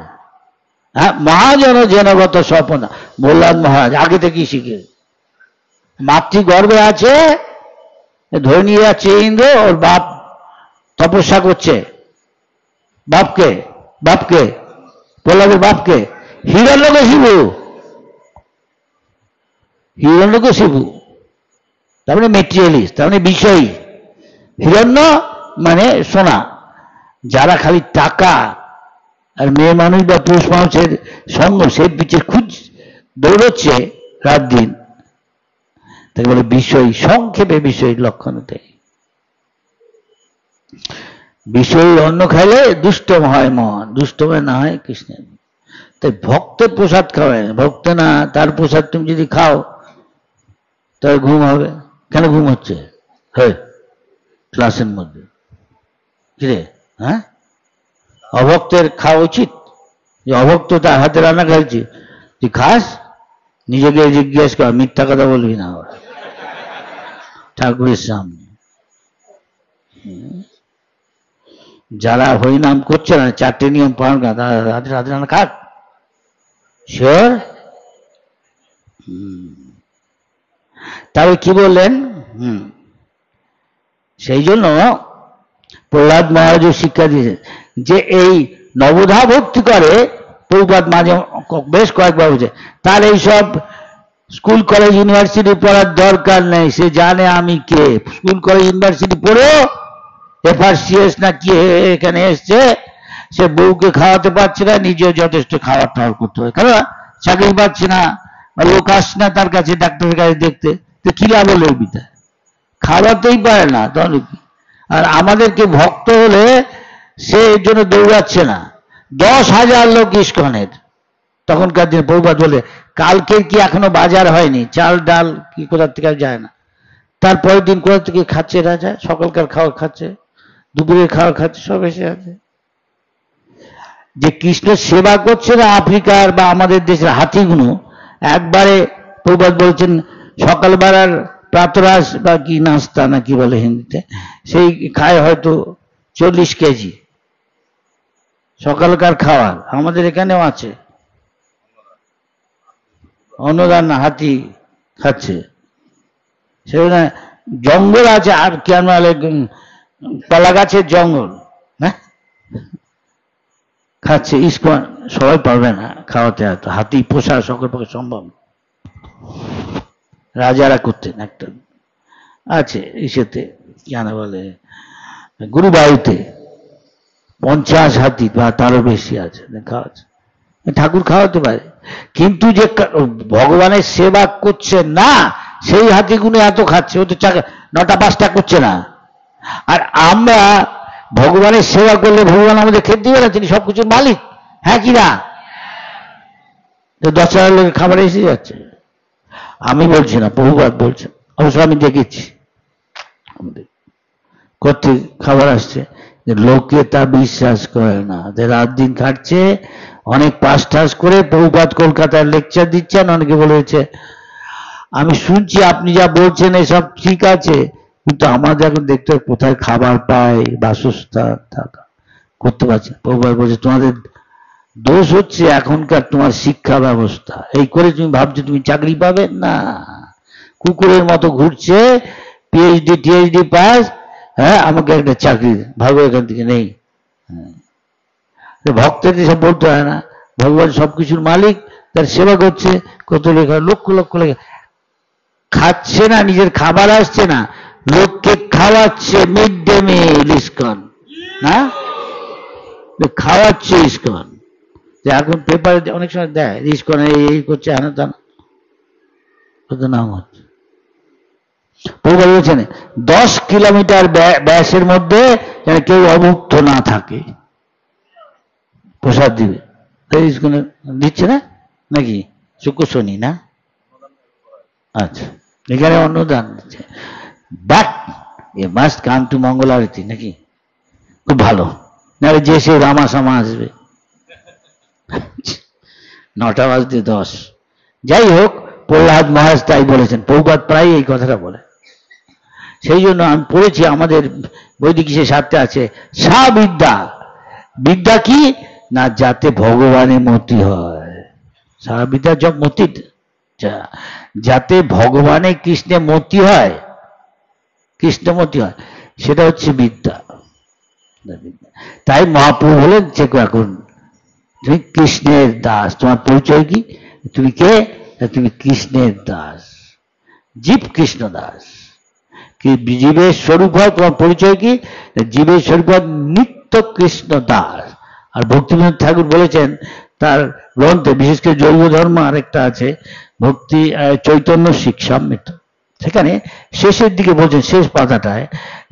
হ্যাঁ, মহাজন জেনগত স্বপ্ন, প্রহ্লাদ মহারাজ আগে থেকেই শিখে, মাতৃগর্ভে আছে, ধরে নিয়ে যাচ্ছে ইন্দ্র, ওর বাপ তপস্যা করছে। বাপকে, বাপকে, প্রহ্লাদের বাপকে হিরণ্যকশিপু, হিরণ্যকশিপু তার মানে মেটেরিয়ালিস্ট, তার মানে বিষয়ী। হিরণ্য মানে সোনা, যারা খালি টাকা আর মেয়ে মানুষ বা পুরুষ মানুষের সঙ্গ সেই পিছিয়ে দৌড়চ্ছে রাত দিন, তাকে বলে বিষয়। সংক্ষেপে বিষয় লক্ষণ দেয়, বিষয় অন্ন খাইলে দুষ্টম হয় মন, দুষ্টমে না হয় কৃষ্ণের। তাই ভক্তের প্রসাদ খাওয়ায়, ভক্ত না তার প্রসাদ তুমি যদি খাও তাহলে ঘুম হবে। কেন ঘুম হচ্ছে? হ্যাঁ, ক্লাসের মধ্যে কিরে, হ্যাঁ, অভক্তের খাওয়া উচিত? যে অভক্ত তার হাতে রান্না খাইছে, তুই খাস? নিজেকে জিজ্ঞেস কর, মিথ্যা কথা বলবি না ঠাকুরের সামনে। যারা হরিনাম করছে না, 4টে নিয়ম পালন করে, তারা হাতে রান্না খাক, শিওর? তবে কি বললেন? সেই জন্য প্রহ্লাদ মহারাজ শিক্ষা দিয়েছেন যে এই নবধা ভক্তি করে, প্রভুপাদ মাঝে বেশ কয়েকবার বলছে, তার এইসব স্কুল কলেজ ইউনিভার্সিটি পড়ার দরকার নেই, সে জানে আমি কে। স্কুল কলেজ ইউনিভার্সিটি পড়েও FRCS না কি এখানে এসছে, সে বউকে খাওয়াতে পারছে না, নিজেও যথেষ্ট খাওয়ার টাওয়ার করতে হবে, কারণ চাকরি পাচ্ছে না, লোক আসছে না তার কাছে, ডাক্তারের কাছে দেখতে, তো কি লাভ হলো? বিটা খাওয়াতেই পারে না, তাহলে কি? আর আমাদেরকে ভক্ত হলে সে এর জন্য দৌড়াচ্ছে না। 10,000 লোক ইস্কনের, তখনকার দিনে প্রভুপাদ বলে কালকে কি এখনো বাজার হয়নি, চাল ডাল কি কোথা থেকে যায় না, তারপরের দিন কোথা থেকে খাচ্ছে রাজা, সকালকার খাওয়া খাচ্ছে, দুপুরের খাওয়া খাচ্ছে, সব এসে আছে। যে কৃষ্ণ সেবা করছে না আফ্রিকার বা আমাদের দেশের হাতিগুলো, একবারে প্রভুপাদ বলছেন সকালবেলার প্রাতরাশ বা কি নাস্তা না কি বলে হিন্দিতে, সেই খায় হয়তো 40 কেজি সকালকার খাওয়ার। আমাদের এখানেও আছে অন্নদান, হাতি খাচ্ছে। সেখানে জঙ্গল আছে, আর কেন কলা গাছের জঙ্গল, হ্যাঁ, খাচ্ছে। ইস্কন সবাই পারবে না খাওয়াতে, এত হাতি পোষা সকলের পক্ষে সম্ভব, রাজারা করতেন। একটা আছে ইসেতে কেন বলে গুরুবায়ুতে 50 হাতি বা তারও বেশি আছে, খাওয়াচ্ছে। ঠাকুর খাওয়াতে পারে, কিন্তু যে ভগবানের সেবা করছে না সেই হাতিগুলো এত খাচ্ছে, ও তো 9টা 5টা করছে না। আর আমরা ভগবানের সেবা করলে ভগবান আমাদের খেতে দিবে না? তিনি সবকিছুর মালিক, হ্যাঁ কি না? 10,000 লোকের খাবার এসে যাচ্ছে। আমি বলছি না, প্রভুপাদ বলছেন, অবশ্য আমি দেখেছি কত খাবার আসছে, লোকে তা বিশ্বাস করে না, রাত দিন খাটছে, অনেক পাস টাস করে। প্রভুপাদ কলকাতায় লেকচার দিচ্ছেন, অনেকে বলেছে আমি শুনছি আপনি যা বলছেন এসব ঠিক আছে, কিন্তু আমাদের এখন দেখতে কোথায় খাবার পায়, বাসস্থান থাকা করতে পারছে। প্রভুপাদ বলছে তোমাদের দোষ হচ্ছে এখনকার তোমার শিক্ষা ব্যবস্থা, এই করে তুমি ভাবছো তুমি চাকরি পাবে না, কুকুরের মতো ঘুরছে, পিএইচডি টিএইচডি পাস, হ্যাঁ আমাকে একটা চাকরি ভাগো এখান থেকে নেই। ভক্তদের সব বলতে হয় না, ভগবান সবকিছুর মালিক, তার সেবা করছে, কত লেখা লক্ষ লক্ষ লেখা খাচ্ছে না, নিজের খাবার আসছে না, লোককে খাওয়াচ্ছে। মিড ডে মিল ইস্কন, না খাওয়াচ্ছে ইস্কন। এখন পেপারে অনেক সময় দেয় ইস্কন এই করছে, হ্যাঁ তা কত নাম হচ্ছে। প্রভু বলছেন 10 কিলোমিটার ব্যাসের মধ্যে যেন কেউ অভুক্ত না থাকে, প্রসাদ দিবে। ইস্কনে দিচ্ছে না নাকি? শুক্র শনি না? আচ্ছা, এখানে অনুদান দিচ্ছে, but a must come to Mangal Arati নাকি? খুব ভালো, নাহলে যে সে রামা সামা আসবে। 9টা বাজতে 10। যাই হোক, প্রহ্লাদ মহারাজ তাই বলেছেন, প্রভুপাদ প্রায় এই কথাটা বলে। সেই জন্য আমি পড়েছি, আমাদের বৈদিক শাস্ত্রে আছে সা বিদ্যা। বিদ্যা কি না, যাতে ভগবানের মতি হয়। সারা বিদ্যা জব মতি, যাতে ভগবানের কৃষ্ণে মতি হয়, কৃষ্ণমতি হয়, সেটা হচ্ছে বিদ্যা। তাই মহাপ্রভু বলেন যে এখন তুমি কৃষ্ণের দাস, তোমার পরিচয় কি? তুমি কে? তুমি কৃষ্ণের দাস, জীব কৃষ্ণ দাস। কি জীবের স্বরূপ হয়, তোমার পরিচয় কি? জীবের স্বরূপ হয় নিত্য কৃষ্ণ দাস। আর ভক্তিবিনোদ ঠাকুর বলেছেন তার গ্রন্থে, বিশেষ করে জৈব ধর্ম আরেকটা আছে, ভক্তি চৈতন্য শিক্ষামৃত, সেখানে শেষের দিকে বলছেন, শেষ পাতাটায়,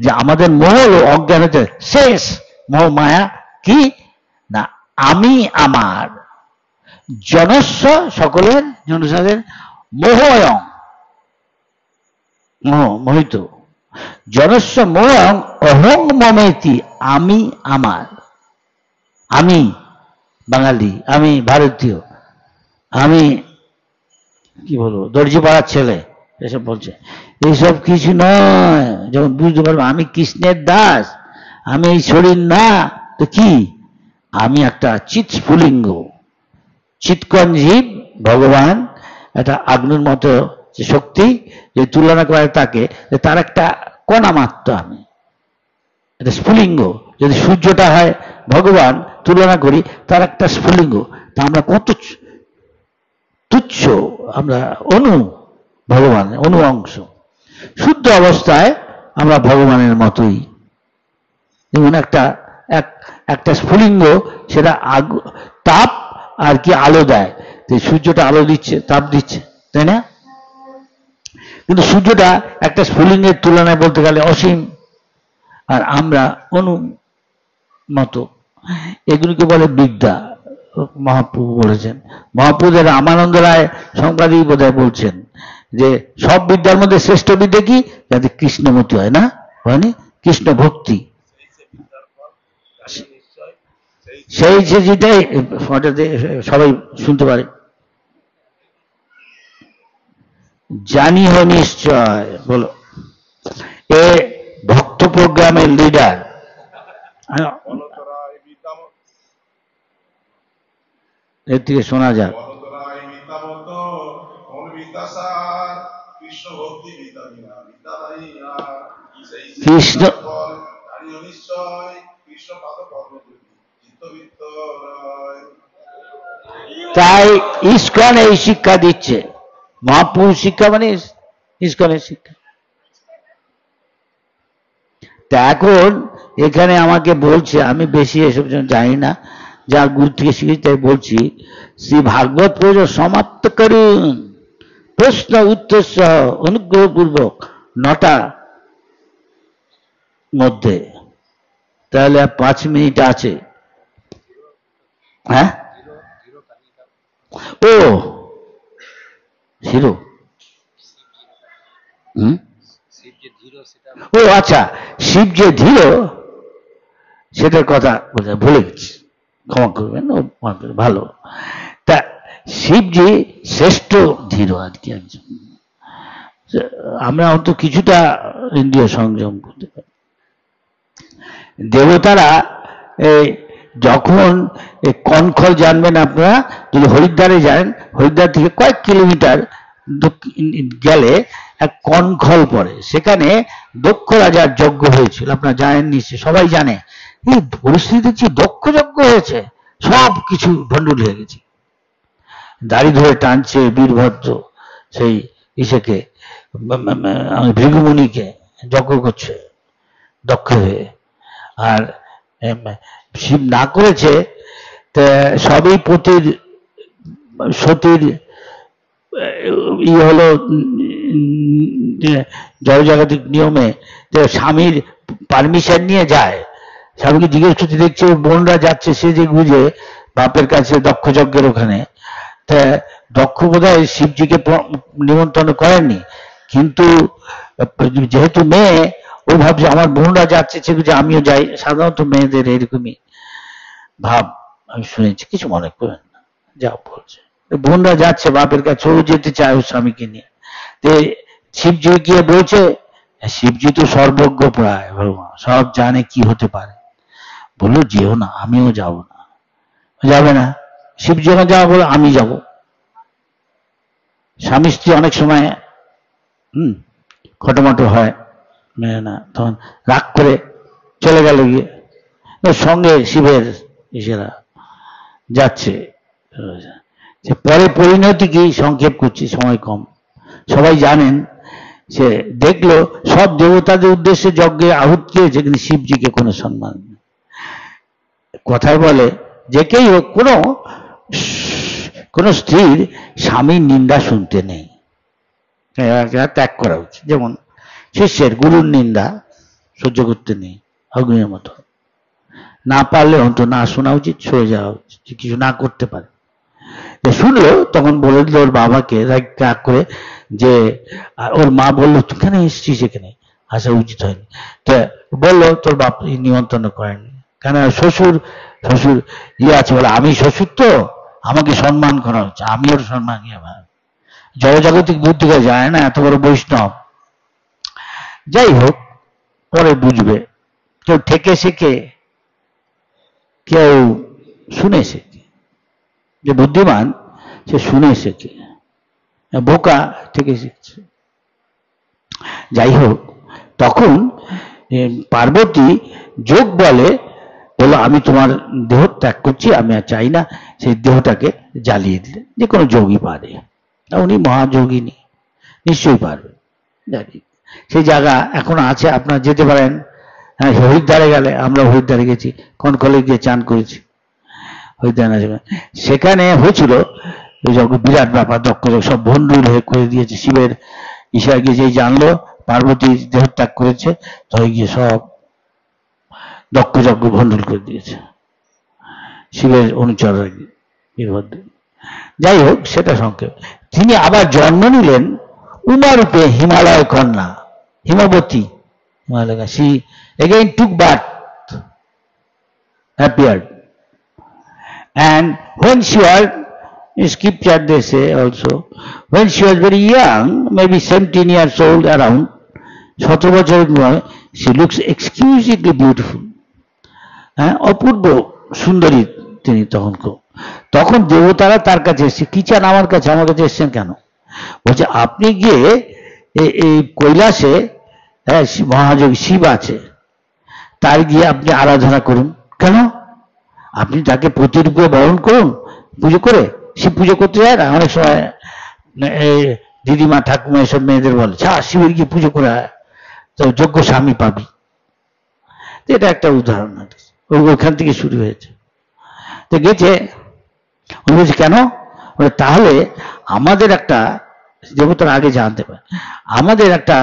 যে আমাদের মোহ অজ্ঞান হচ্ছে শেষ মোহ মায়া কি না, আমি আমার জনস্ব, সকলের জনসাদের মোহয়ং, মোহিত, জনস্ব মোহং অহং মমেতি, আমি আমার, আমি বাঙালি, আমি ভারতীয়, আমি কি বলবো দর্জি পাড়ার ছেলে, এসব বলছে। এইসব কিছু নয়, যখন বুঝতে পারবো আমি কৃষ্ণের দাস, আমি এই শরীর না, তো কি আমি একটা চিৎ স্ফুলিঙ্গ, চিৎকন জীব, ভগবান একটা আগ্নুর মতো যে শক্তি, যে তুলনা করে তাকে, তার একটা কণা মাত্র আমি, এটা স্ফুলিঙ্গ। যদি সূর্যটা হয় ভগবান, তুলনা করি তার একটা স্ফুলিঙ্গ, তা আমরা কত তুচ্ছ, আমরা অনু, ভগবান অনু অংশ। শুদ্ধ অবস্থায় আমরা ভগবানের মতোই, যেমন একটা স্ফুলিঙ্গ, সেটা তাপ আর কি আলো দেয়, সূর্যটা আলো দিচ্ছে, তাপ দিচ্ছে, তাই না? কিন্তু সূর্যটা একটা স্ফুলিঙ্গের তুলনায় বলতে গেলে অসীম, আর আমরা অনু মতো। এগুলিকে বলে বিদ্যা, মহাপ্রভু বলেছেন। মহাপ্রভুদের রামানন্দ রায় সংবাদিক বোধহয় বলছেন যে সব বিদ্যার মধ্যে শ্রেষ্ঠ বিদ্যা কি, যাতে কৃষ্ণমতি হয়, না হয়নি কৃষ্ণ ভক্তি, সেই যেটাই সবাই শুনতে পারে। জানি হো নিশ্চয়, বলো এ ভক্ত প্রোগ্রামের লিডার, এর থেকে শোনা যাক। কৃষ্ণ তাই ইস্কন এই শিক্ষা দিচ্ছে, মহাপুরুষ শিক্ষা মানে ইস্কনের শিক্ষা। তা এখন এখানে আমাকে বলছে, আমি বেশি এসব জানি না, যা গুরু থেকে শিখেছি তাই বলছি। শ্রী ভাগবত পুজো সমাপ্ত করুন প্রশ্ন উত্তর সহ অনুগ্রহপূর্বক 9টা মধ্যে, তাহলে আর 5 মিনিট আছে। হ্যাঁ, ও হিরো, ও আচ্ছা, শিব যে ধীর সেটার কথা ভুলে গেছি, ক্ষমা করবেন, ভালো। তা শিবজি শ্রেষ্ঠ ধীর আর কি একজন। আমরা অন্তত কিছুটা ইন্দ্রিয় সংযম করতে পারি। দেবতারা যখন কনখল জানবেন, আপনারা যদি হরিদ্বারে যান, হরিদ্বার থেকে কয়েক কিলোমিটার গেলে এক কনখল পড়ে, সেখানে দক্ষ রাজার যজ্ঞ হয়েছিল, আপনারা জানেন নিশ্চয়, সবাই জানে। এই পরিস্থিতি দেখছি দক্ষ যজ্ঞ হয়েছে, সব কিছু ভণ্ডুল হয়ে গেছে। দাড়ি ধরে টানছে বীরভদ্র সেই ইসেকে, ভৃগুমুনিকে যজ্ঞ করছে দক্ষ হয়ে। আর শিব না করেছে, সবই পতির সতীর হলো জয়জাগতিক নিয়মে। স্বামীর পারমিশন নিয়ে যায়, স্বামীকে জিজ্ঞেস করতে, দেখছে বোনরা যাচ্ছে, সে যে বুঝে বাপের কাছে দক্ষ যজ্ঞের ওখানে। তা দক্ষ বোধহয় শিবজিকে নিমন্ত্রণ করেননি, কিন্তু যেহেতু মেয়ে, ও ভাবছে আমার বোনরা যাচ্ছে, সে বুঝে আমিও যাই। সাধারণত মেয়েদের এরকমই ভাব, আমি শুনেছি, কিছু মনে করেন না, যা বলছে। বোনরা যাচ্ছে বাপের কাছে, ও যেতে চায় ওর স্বামীকে নিয়ে। শিবজি গিয়ে বলছে, শিবজি তো সর্বজ্ঞ প্রায়, ভগবান সব জানে কি হতে পারে। বললো যেও না, আমিও যাব না। যাবে না? শিবজি যখন যাওয়া বলে আমি যাব। স্বামী স্ত্রী অনেক সময় খটোমাটো হয়, না, তখন রাগ করে চলে গেল গিয়ে, সঙ্গে শিবের ইসেরা যাচ্ছে। পরে পরিণতি কি, সংক্ষেপ করছি, সময় কম, সবাই জানেন। সে দেখলো সব দেবতাদের উদ্দেশ্যে যজ্ঞে আহুতি হয়েছে, কিন্তু শিবজিকে কোনো সম্মান নেই। কথায় বলে যে কেই হোক, কোনো স্ত্রীর স্বামীর নিন্দা শুনতে নেই, ত্যাগ করা উচিত। যেমন শিষ্যের গুরুর নিন্দা সহ্য করতে নেই, অগ্নির মতো। না পারলে অন্তত না শোনা উচিত, সরে যাওয়া উচিত, কিছু না করতে পারে। শুনলো, তখন বলে দিল ওর বাবাকে রাগ করে, যে ওর মা বললো তুই কেন এসছিস এখানে, আসা উচিত হয়নি। তো বললো তোর বাপ নিমন্ত্রণ করেননি, কেন শ্বশুর আছে বলে, আমি শ্বশুর তো আমাকে সম্মান করা হচ্ছে, আমি ওর সম্মান জড়জাগতিক বুদ্ধি যায় না, এত বড় বৈষ্ণব। যাই হোক, পরে বুঝবে। কেউ থেকে শেখে, কেউ শুনে শেখে। যে বুদ্ধিমান সে শুনে শেখে, বোকা থেকে শিখছে। যাই হোক, তখন পার্বতী যোগ বলে, বললো আমি তোমার দেহ ত্যাগ করছি, আমি আর চাই না। সেই দেহটাকে জ্বালিয়ে দিলে, যে কোনো যোগী পারে, উনি মহাযোগিনী, নিশ্চয়ই পারবে। সেই জায়গা এখন আছে, আপনারা যেতে পারেন। হ্যাঁ, হরিদ্বারে গেলে, আমরা হরিদ্বারে গেছি, কনকলে গিয়ে চান করেছি হরিদ্বার। সেখানে হয়েছিল বিরাট ব্যাপার, দক্ষ সব ভণ্ডুল হয়ে করে দিয়েছে। শিবের ঈশায় গিয়ে যেই জানলো পার্বতী দেহ ত্যাগ করেছে, তাই গিয়ে সব দক্ষ যজ্ঞ ভণ্ডুল করে দিয়েছে শিবের অনুচররা গিয়ে, বীরভদ্র। যাই হোক, সেটা সংক্ষেপ। তিনি আবার জন্ম নিলেন উমারূপে, হিমালয় কন্যা হিমবতী, Himalaya. she again took birth, appeared, and when she was, in scripture they say also, when she was very young, maybe 17 years old around, 17 বছরের নয়, she looks exquisitely beautiful, হ্যাঁ, অপূর্ব সুন্দরী তিনি। তখন দেবতারা তার কাছে এসছে, কি চান আমার কাছে এসছেন কেন? বলছে আপনি গিয়ে এই কৈলাসে মহাযোগী শিব আছে, তার গিয়ে আপনি আরাধনা করুন। কেন? আপনি তাকে প্রতিরূপে বরণ করুন, পুজো করে। শিব পুজো করতে যায় না অনেক সময়, দিদিমা ঠাকুমা এসব মেয়েদের বলে, শিবের গিয়ে পুজো করে তো যোগ্য স্বামী পাবি। এটা একটা উদাহরণ, ওইখান থেকে শুরু হয়েছে। তো গেছে, উনি বলছে কেন? তাহলে আমাদের একটা দেবতার আগে জানতে পারে, আমাদের একটা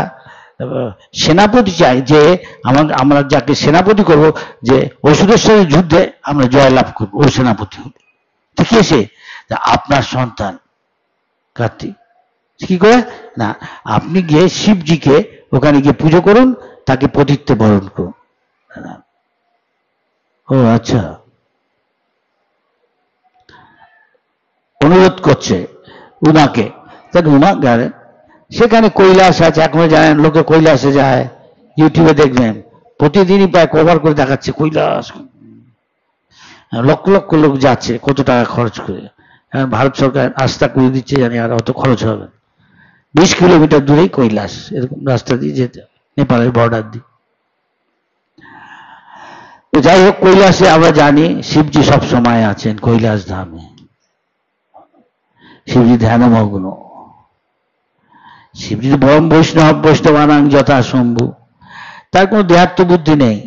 সেনাপতি চাই, যে আমরা যাকে সেনাপতি করব, যে অসুরের সাথে যুদ্ধে আমরা জয়লাভ করবো, ও সেনাপতি হবে। তো কে সে? আপনার সন্তান কার্তিক। কি করে? না, আপনি গিয়ে শিবজিকে ওখানে গিয়ে পুজো করুন, তাকে পতিত্বে বরণ করুন। ও আচ্ছা, অনুরোধ করছে উনাকে। তাহলে উমা গেলেন, সেখানে কৈলাস আছে, এখনো জানেন লোকে কৈলাসে যায়, ইউটিউবে দেখবেন প্রতিদিনই প্রায় কভার করে দেখাচ্ছে কৈলাস, লক্ষ লক্ষ লোক যাচ্ছে, কত টাকা খরচ করে। ভারত সরকার রাস্তা করে দিচ্ছে, জানি আর অত খরচ হবে। 20 কিলোমিটার দূরেই কৈলাস, এরকম রাস্তা দিয়ে যেতে, নেপালের বর্ডার দিয়ে। যাই হোক, কৈলাসে আমরা জানি শিবজি সব সময় আছেন কৈলাস ধামে, শিবজি ধ্যানমগ্ন। শিবজি পরম বৈষ্ণব, বৈষ্ণবানাং যথা শম্ভু, তার কোনো দেহাত্ম বুদ্ধি নেই,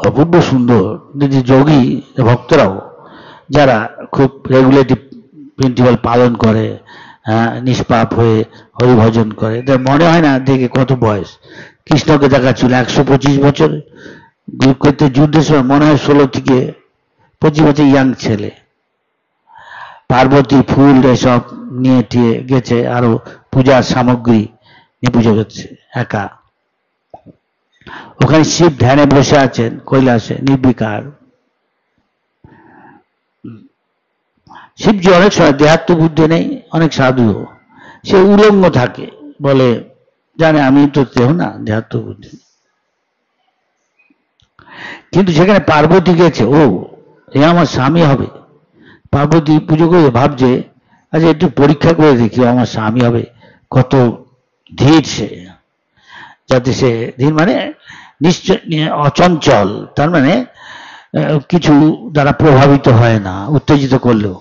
অপূর্ব সুন্দর। যদি যোগী ভক্তরাও যারা খুব রেগুলেটিভ প্রিন্সিপাল পালন করে, নিষ্পাপ হয়ে হরিভজন করে, মনে হয় না দেখে কত বয়স। কৃষ্ণকে দেখাচ্ছিল 125 বছর, করতে যুদ্ধের সময় মনে হয় 16 থেকে 25 বছর ইয়াং ছেলে। পার্বতী ফুল এসব নিয়ে টিয়ে গেছে, আরো পূজার সামগ্রী নিয়ে পুজো করছে একা। ওখানে শিব ধ্যানে বসে আছেন কৈলাসে, নির্বিকার। শিবজি অনেক সময় দেহাত্ম বুদ্ধি নেই, অনেক সাধু সে উলঙ্গ থাকে, বলে জানে আমি তো দেহ না, দেহাত্ম বুদ্ধি। কিন্তু সেখানে পার্বতী গেছে, ও এ আমার স্বামী হবে। পার্বতী পুজো করে ভাবছে, আচ্ছা একটু পরীক্ষা করে দেখি আমার স্বামী হবে, কত ধীর সে, যাতে সে ধীর মানে নিশ্চয় অচঞ্চল, তার মানে কিছু দ্বারা প্রভাবিত হয় না, উত্তেজিত করলেও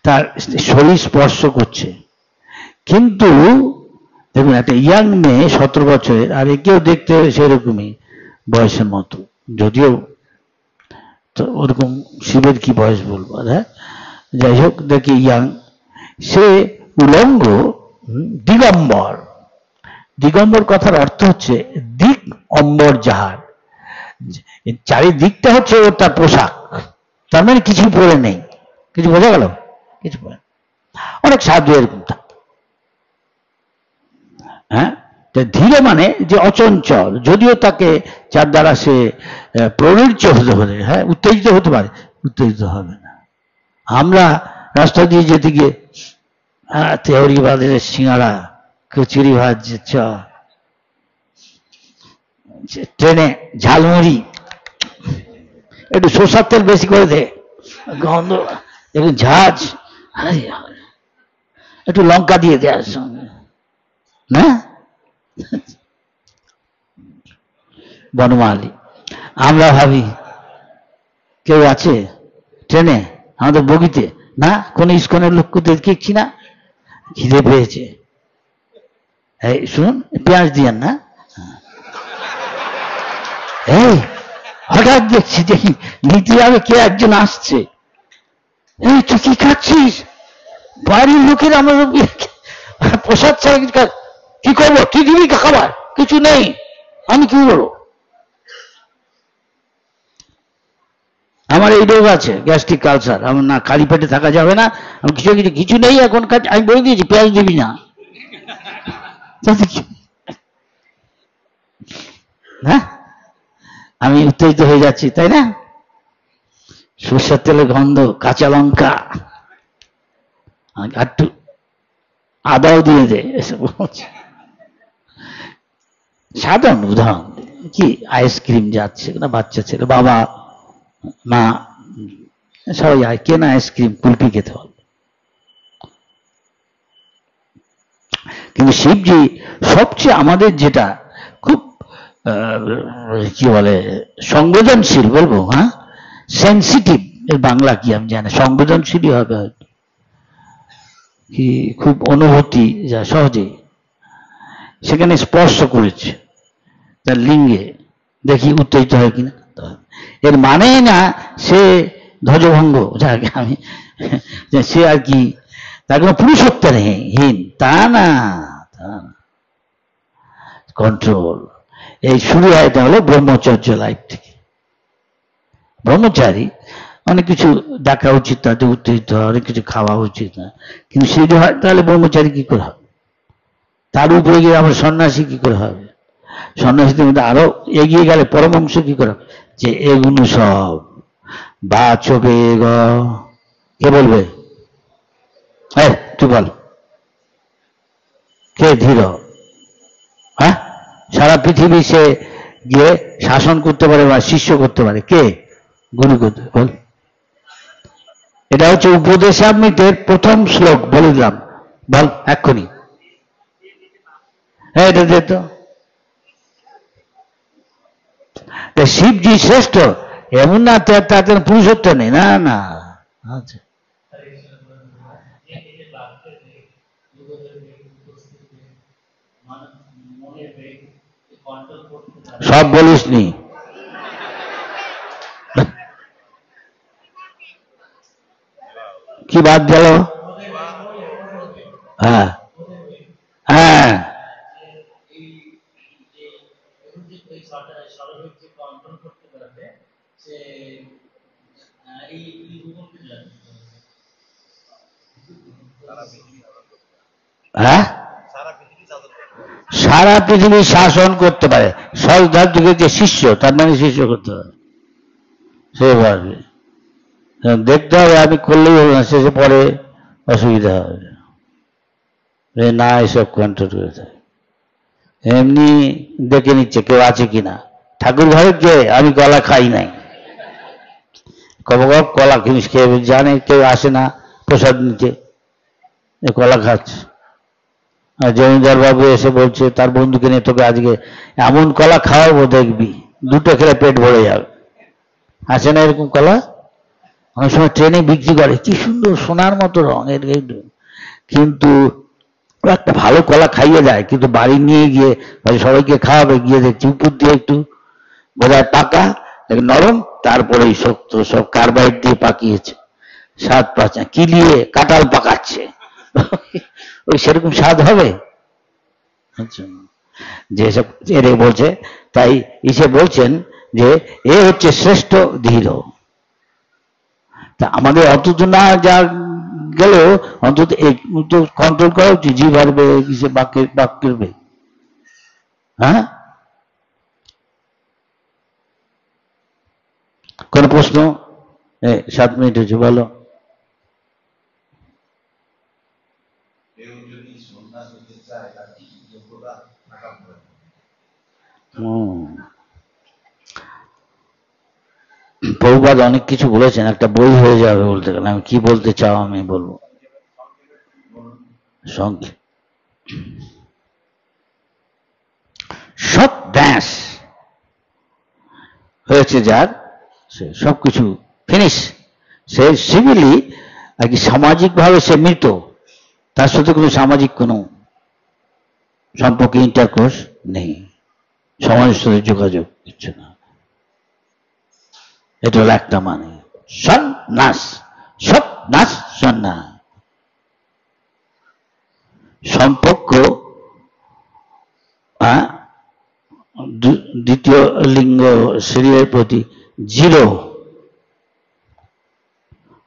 তার শরীর স্পর্শ করছে। কিন্তু দেখুন, একটা ইয়াং মেয়ে 17 বছরের, আর একেও দেখতে সেরকমই বয়সের মতো, যদিও তো ওরকম শিবের কি বয়স বলবো, হ্যাঁ যাই হোক দেখি ইয়াং, সে উলঙ্গ, দিগম্বর। দিগম্বর কথার অর্থ হচ্ছে দিক অম্বর যাহার, চারিদিকটা হচ্ছে ওর তার পোশাক, তার মানে কিছু পরে নেই। কিছু বোঝা গেল? কিছু পরে, অনেক সাধু এরকম থাকে। হ্যাঁ, ধীরে মানে যে অচঞ্চল, যদিও তাকে যার দ্বারা সে প্ররোচিত হতে পারে, হ্যাঁ উত্তেজিত হতে পারে, উত্তেজিত হবে না। আমরা রাস্তা দিয়ে যেতে গিয়ে তেওরি বাজারে সিঙ্গাড়া, কচুরি ভাত, ট্রেনে ঝালমুড়ি, একটু সরষের তেল বেশি করে দে, গন্ধ, একটু ঝাঁজ, একটু লঙ্কা দিয়ে দেওয়ার সঙ্গে, না বনমালী। আমরা ভাবি কেউ আছে ট্রেনে, আমাদের বগিতে না, কোন ইস্কনের লোককে দেখছি না, খিদে পেয়েছে, এই শুনুন পেঁয়াজ দিয়েন না। এই হঠাৎ দেখছি যে নীতি যাবে, কে একজন আসছে, এই তুই কি খাচ্ছিস? বাড়ির লোকের আমার প্রসাদ চাই, কি করবো, কি দিবি খাবার? কিছু নেই, আমি কি বলবো? আমার এই রোগ আছে, গ্যাস্ট্রিক আলসার, আমার না খালি পেটে থাকা যাবে না, আমি কিছু নেই এখন কাজ, আমি বলে দিয়েছি পেঁয়াজ দিবি না। হ্যাঁ, আমি উত্তেজিত হয়ে যাচ্ছি, তাই না? সরষের তেলের গন্ধ, কাঁচা লঙ্কা, একটু আদাও দিয়ে দে, এসব সাধারণ উদাহরণ। কি আইসক্রিম যাচ্ছে না, বাচ্চা ছেলে, বাবা মা সবাই কেনা আইসক্রিম কুলপি খেতে হবে। কিন্তু শিবজি সবচেয়ে আমাদের যেটা খুব কি বলে সংবেদনশীল বলবো, হ্যাঁ সেন্সিটিভ, এর বাংলা কি আমি জানি, সংবেদনশীলই হবে হয়তো, কি খুব অনুভূতি যা সহজে সেখানে স্পর্শ করেছে তার লিঙ্গে, দেখি উত্তেজিত হয় কিনা। এর মানে না সে ধ্বজভঙ্গ, যাকে আমি সে আর কি তার কোনো পুরুষত্ব নেই, হীন, তা না, কন্ট্রোল। এই শুরু হয় তাহলে ব্রহ্মচর্য লাইফ থেকে। ব্রহ্মচারী অনেক কিছু দেখা উচিত, তাতে উত্তেজিত হয়, অনেক কিছু খাওয়া উচিত না, কিন্তু সে যদি হয় তাহলে ব্রহ্মচারী কি করে হবে? তার উপরে গিয়ে আমরা সন্ন্যাসী কি করে হবে? সন্ন্যাসীদের মধ্যে আরো এগিয়ে গেলে পরমংশ কি করে? যে এগুলো সব বাচবে গ, কে বলবে? তুই বল, কে ধীর? হ্যাঁ, সারা পৃথিবী সে গিয়ে শাসন করতে পারে বা শিষ্য করতে পারে, কে? গুরু করতে, বল। এটা হচ্ছে উপদেশামৃতের প্রথম শ্লোক, বলে দিলাম, বল এক্ষুনি। হ্যাঁ, এটা দে তো। শিবজি শ্রেষ্ঠ এমন না তাদের পুরুষত্ব নেই, না না। আচ্ছা, সব বলিস নি, কি বাদ গেল? হ্যাঁ হ্যাঁ, হ্যাঁ, সারা পৃথিবী শাসন করতে পারে। সহজাতকে যে শিষ্য, তার মানে শিষ্য করতে পারে, সে পারবে। দেখতে হবে, আমি করলেই হবে না, শেষে পরে অসুবিধা হবে, না এসব কন্ট্রোল করে থাকে। এমনি দেখে নিচ্ছে কেউ আছে কিনা। ঠাকুর ঘরে কে? আমি কলা খাই নাই, কব কলা জিনিস খেয়ে জানে কেউ আসে না প্রসাদ নিতে, কলা খাচ্ছে। আর জমিদার বাবু এসে বলছে তার বন্ধুকে নিয়ে, তোকে আজকে এমন কলা খাওয়াবো দেখবি, দুটো খেলে পেট ভরে যাবে। আসে না এরকম কলা? অনেক সময় ট্রেনে বিক্রি করে, কি সুন্দর সোনার মতো রং এর, কিন্তু একটা ভালো কলা খাইয়ে দেয়, কিন্তু বাড়ি নিয়ে গিয়ে সবাইকে খাওয়াবে, গিয়ে দেখছি উপর দিয়ে একটু বোধহয় পাকা, নরম, তারপরে শক্ত, সব কার্বাইড দিয়ে পাকিয়েছে, স্বাদ পাচ্ছে, কিলিয়ে কাঁঠাল পাকাচ্ছে, ওই সেরকম স্বাদ হবে? যেসব এরে বলছে, তাই ইসে বলছেন যে এ হচ্ছে শ্রেষ্ঠ ধীর। তা আমাদের অন্তত না যা গেলেও অন্তত একটু কন্ট্রোল করা উচিত, জিভ হারবে, কিসে বাক্যের বে। হ্যাঁ, কোন প্রশ্ন? 7 মিনিট হয়েছে, বলো। প্রভুপাদ অনেক কিছু বলেছেন, একটা বই হয়ে যাবে বলতে গেলে। আমি কি বলতে চাও আমি বলবো সংক্ষেপ। সব ব্যাস হয়েছে যার, সে সবকিছু ফিনিশ। সে সিভিলি আর কি সামাজিকভাবে সে মৃত, তার সাথে কোনো সামাজিক কোনো সম্পর্কে ইন্টারকোর্স নেই, সমাজের সাথে যোগাযোগ কিছু না। এটা হলো একটা মানে সন্ন্যাস, সন্ন্যাস, সন্ন্যাস। সম্পর্ক দ্বিতীয় লিঙ্গ শরীরের প্রতি জিরো।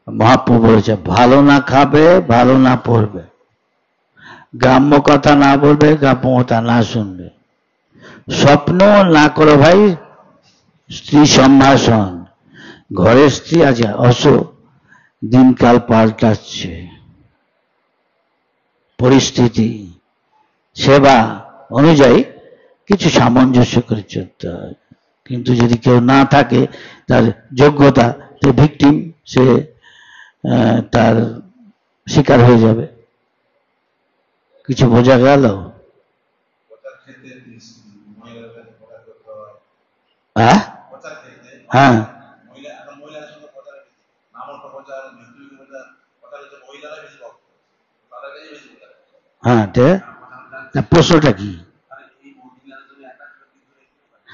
মহাপ্রভু বলেছে, ভালো না খাবে, ভালো না পড়বে, গ্রাম্য কথা না বলবে, গ্রাম্য কথা না শুনবে, স্বপ্ন না করো ভাই স্ত্রী সম্ভাষণ। ঘরের স্ত্রী আছে অস, দিনকাল পাল্টাচ্ছে, পরিস্থিতি সেবা অনুযায়ী কিছু সামঞ্জস্য করে চলতে হয়। কিন্তু যদি কেউ না থাকে, তার যোগ্যতা, সে ভিকটিম, সে তার শিকার হয়ে যাবে। কিছু বোঝা গেল? হ্যাঁ হ্যাঁ, হ্যাঁ, প্রশ্নটা কি?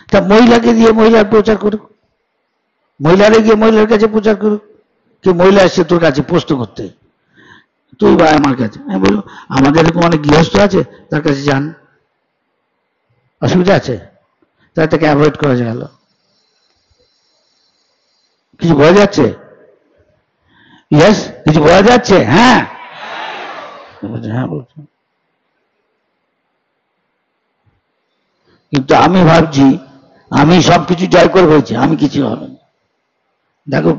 তা মহিলাকে দিয়ে মহিলার প্রচার করুক, মহিলারা গিয়ে মহিলার কাছে প্রচার করুক। কেউ মহিলা এসছে তোর কাছে প্রশ্ন করতে, তুই বা আমার কাছে, আমি বলবো আমাদের এরকম অনেক গৃহস্থ আছে, তার কাছে যান, অসুবিধা আছে? তাই তাকে অ্যাভয়েড করা গেল। কিছু বোঝা যাচ্ছে? ইয়েস, কিছু বোঝা যাচ্ছে? হ্যাঁ হ্যাঁ বলছি। কিন্তু আমি ভাবছি আমি সবকিছু জয় করে বলছি, আমি কিছু হবে না। দেখো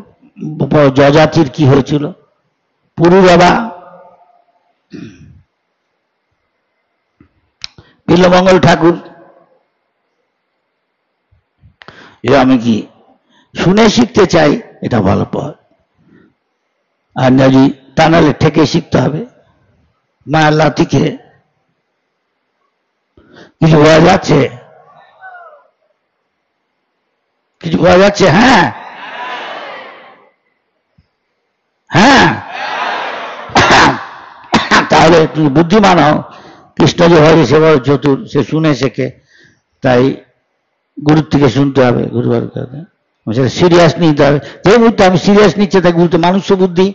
যজাতির কি হয়েছিল, পুরী বাবা বিল্লমঙ্গল ঠাকুর, এ আমি কি শুনে শিখতে চাই, এটা ভালো পথ। আর যদি তা নাহলে ঠেকে শিখতে হবে মায়ের লাথি খেয়ে। কিছু বোঝা যাচ্ছে? কিছু বোঝা যাচ্ছে? হ্যাঁ হ্যাঁ। তাহলে তুমি বুদ্ধিমান হও। কৃষ্ণ যে হয় সে বড় চতুর, সে শুনে শেখে, তাই গুরুর থেকে শুনতে হবে, গুরুবার সেটা সিরিয়াস নিতে হবে। যে মুহূর্তে আমি সিরিয়াস নিচ্ছে তাই গুরুত্ব, মানুষ বুদ্ধি,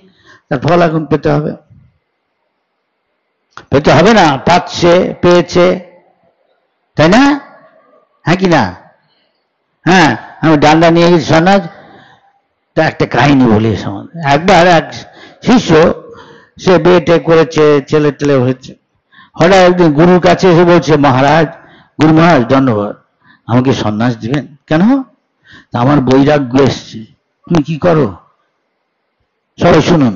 তার ফল এখন পেতে হবে। পেতে হবে না, পাচ্ছে, পেয়েছে, তাই না? হ্যাঁ কি না? হ্যাঁ, আমি ডান্ডা নিয়ে গেছি সন্ন্যাস। তা একটা কাহিনী বলি সমাজ। একবার এক শিষ্য, সে বিয়ে করেছে, ছেলে টেলে হয়েছে, হঠাৎ একদিন গুরুর কাছে এসে বলছে, মহারাজ, গুরু মহারাজ ধন্যবাদ, আমাকে সন্ন্যাস দিবেন? কেন? আমার বৈরাগ্য এসছে। তুমি কি করো? সবাই শুনুন।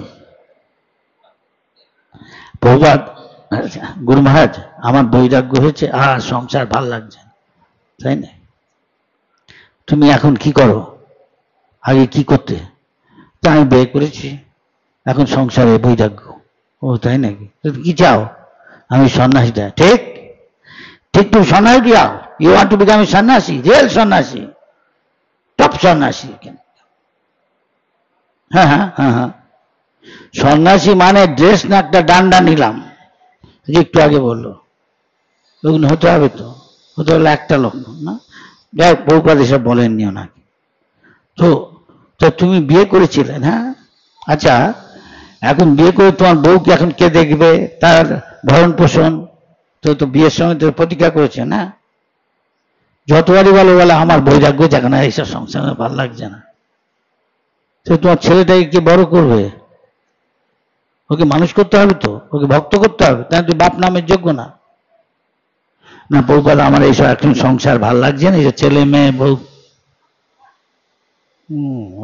প্রভাত, গুরু মহারাজ আমার বৈরাগ্য হয়েছে, আর সংসার ভাল লাগছে, তাই না? তুমি এখন কি করো? আগে কি করতে? তা আমি বিয়ে করেছি, এখন সংসারে বৈরাগ্য। ও তাই নাকি? তুমি কি চাও? আমি সন্ন্যাসী দেয়। ঠিক ঠিক, তুমি সন্ন্যাসী দাও। You want to become a sannyasi, real সন্ন্যাসী, টপ সন্ন্যাসী। হ্যাঁ হ্যাঁ হ্যাঁ হ্যাঁ। সন্ন্যাসী মানে ড্রেস না একটা ডান্ডা নিলাম, যে একটু আগে বললো, ওগুলো হতে হবে তো, হতে হলে একটা লোক না। যাই হোক, বহুপাদ এসব বলেননি ওনাকে। তো তো তুমি বিয়ে করেছিলেন, হ্যাঁ আচ্ছা, এখন বিয়ে করে তোমার বউকে এখন কে দেখবে, তার ভরণ পোষণ তো বিয়ের সময় তো প্রতিজ্ঞা করেছে না? যতবারই বলো বলে আমার বৈরাগ্য জাগে না, এইসব সংসারে ভালো লাগছে না। তো তোমার ছেলেটাকে কে বড় করবে? ওকে মানুষ করতে হবে তো, ওকে ভক্ত করতে হবে, তাই তুই বাপ নামের যোগ্য না। না বউপাল আমার এইসব এখন সংসার ভাল লাগছে না, এইসব ছেলে মেয়ে বউ।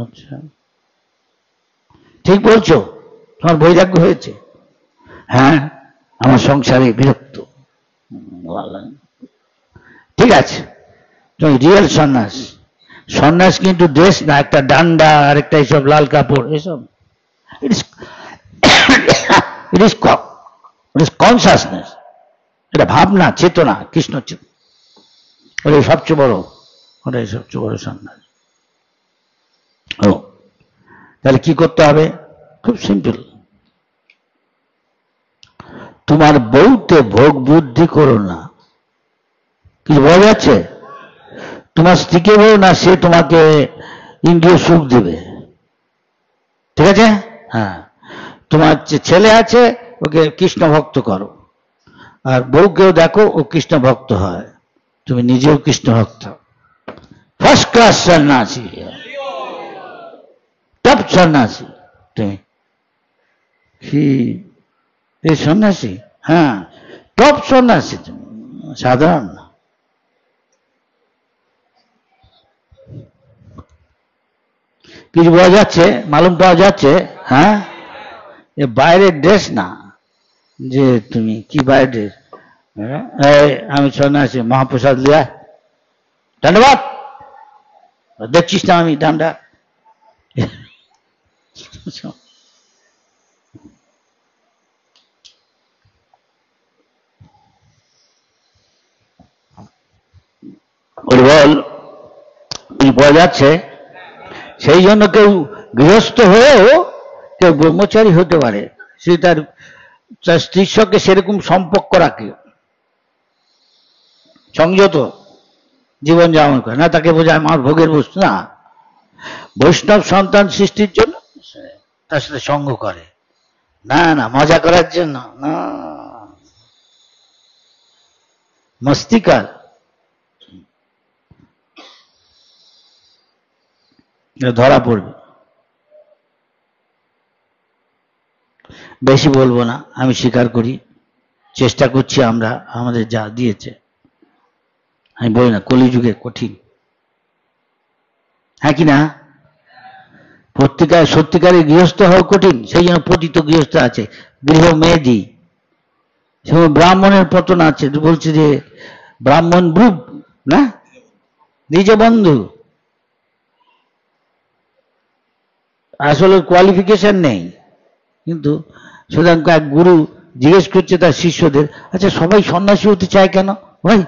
আচ্ছা, ঠিক বলছো, তোমার বৈরাগ্য হয়েছে। হ্যাঁ, আমার সংসারে বিরক্ত, ঠিক আছে। তুমি রিয়েল সন্ন্যাস। সন্ন্যাস কিন্তু দেশ না, একটা ডান্ডা আর একটা এইসব লাল কাপড়, এসব ইট ইজ কনসাসনেস, এটা ভাবনা, চেতনা, কৃষ্ণ চেতনা, ওটাই সবচেয়ে বড়, ওটাই সবচেয়ে বড় সন্ন্যাস। ও তাহলে কি করতে হবে? খুব সিম্পল, তোমার বউতে ভোগ বুদ্ধি করো না। কি বোঝা যাচ্ছে? তোমার স্ত্রীকে বউ না, সে তোমাকে ইন্দ্রিয় সুখ দেবে, ঠিক আছে? হ্যাঁ, তোমার যে ছেলে আছে ওকে কৃষ্ণ ভক্ত করো, আর বউকেও দেখো ও কৃষ্ণ ভক্ত হয়, তুমি নিজেও কৃষ্ণ ভক্ত, ফার্স্ট ক্লাস সন্ন্যাসী, টপ সন্ন্যাসী তুমি। কি এই সন্ন্যাসী? হ্যাঁ, টপ সন্ন্যাসী তুমি, সাধারণ না। কিছু বোঝা যাচ্ছে? মালুম পাওয়া যাচ্ছে? হ্যাঁ, এ বাইরের ড্রেস না, যে তুমি কি বাইরের ড্রেস। আমি সন্ন্যাসী, মহাপ্রসাদ লিয়া, ধন্যবাদ, দেখছিস না আমি ডান্ডা। বল বোঝা যাচ্ছে? সেই জন্য কেউ গৃহস্থ হয়েও কেউ ব্রহ্মচারী হতে পারে, সে তার স্ত্রীর সঙ্গে সেরকম সম্পর্ক রাখে, সংযত জীবন যাপন করে না, তাকে বোঝায় আমার ভোগের বস্তু না। বৈষ্ণব সন্তান সৃষ্টির জন্য তার সাথে সঙ্গ করে, না না মজা করার জন্য না, মস্তিকার। ধরা পড়বে। বেশি বলবো না, আমি স্বীকার করি, চেষ্টা করছি আমরা, আমাদের যা দিয়েছে। আমি বলি না কলিযুগে কঠিন, হ্যাঁ কি না? প্রত্যেকার সত্যিকারের গৃহস্থ হওয়া কঠিন, সেই জন্য পতিত গৃহস্থ আছে, গৃহ মেধি। সেরকম ব্রাহ্মণের পতন আছে, বলছে যে ব্রাহ্মণ ব্রুব না নিজ বন্ধু, আসলে কোয়ালিফিকেশন নেই। কিন্তু সুতরাং এক গুরু জিজ্ঞেস করছে তার শিষ্যদের, আচ্ছা সবাই সন্ন্যাসী হতে চায় কেন? ভাই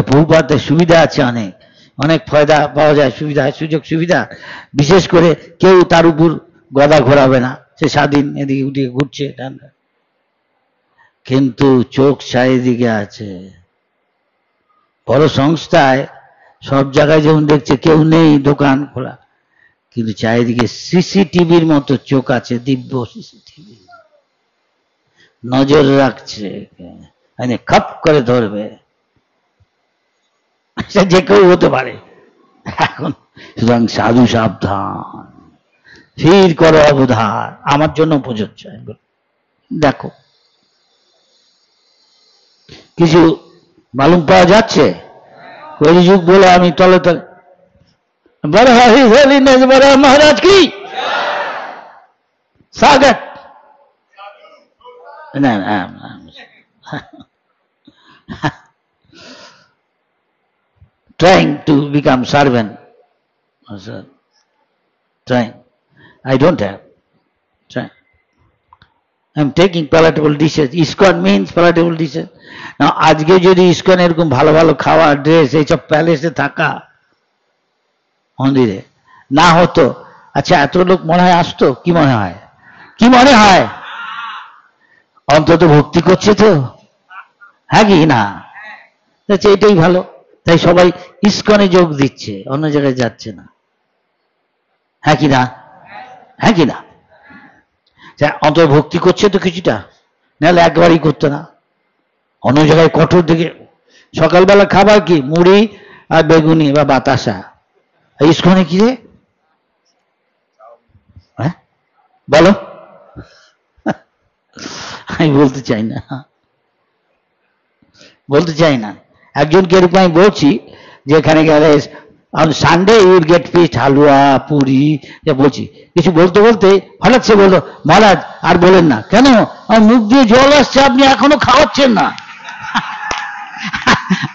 প্রভুপাদের সুবিধা আছে, অনেক অনেক ফায়দা পাওয়া যায়, সুবিধা সুযোগ সুবিধা, বিশেষ করে কেউ তার উপর গদা ঘোরাবে না, সে স্বাধীন এদিকে ওদিকে ঘুরছে। কিন্তু চোখ চারিদিকে আছে, বড় সংস্থায় সব জায়গায় যেমন দেখছে কেউ নেই, দোকান খোলা, কিন্তু চারিদিকে সিসিটিভির মতো চোখ আছে, দিব্য সিসিটিভি, নজর রাখছে, খপ করে ধরবে, যে কেউ হতে পারে এখন। সুতরাং সাধু সাবধান, স্থির করো অবধান, আমার জন্য প্রযোজ্য। দেখো কিছু মালুম পাওয়া যাচ্ছে, কলিযুগ বলে আমি তলে তলে। বড় বড় মহারাজ কি स्वागत। না trying to become servant, trying, I don't have, trying, I'm taking palatable dishes. ISKCON means palatable dishes. Now আজকে যদি ISKCON এরকম ভালো ভালো খাওয়া, ড্রেস, এইসব প্যালেসে থাকা মন্দিরে না হতো, আচ্ছা এত লোক মনে হয় আসতো? কি মনে হয়, কি মনে হয়? অন্তত ভক্তি করছে তো, হ্যাঁ কি না? আচ্ছা এটাই ভালো, তাই সবাই ISKCONে যোগ দিচ্ছে, অন্য জায়গায় যাচ্ছে না, হ্যাঁ কি না? হ্যাঁ কি না? অন্তত ভক্তি করছে তো কিছুটা, নাহলে একবারই করতো না। অন্য জায়গায় কঠোর দিকে, সকালবেলা খাবার কি মুড়ি আর বেগুনি বা বাতাসা, ISKCOনে কি রে? হ্যাঁ বলো, আমি বলতে চাই না, বলতে চাই না। একজনকে এরকম আমি বলছি যে এখানে গেলে on Sunday you will get fish, হালুয়া, পুরি, বলছি কিছু বলতে বলতে হঠাৎ সে বললো, মহারাজ আর বলেন না। কেন? আমার মুখ দিয়ে জল আসছে, আপনি এখনো খাওয়াচ্ছেন না।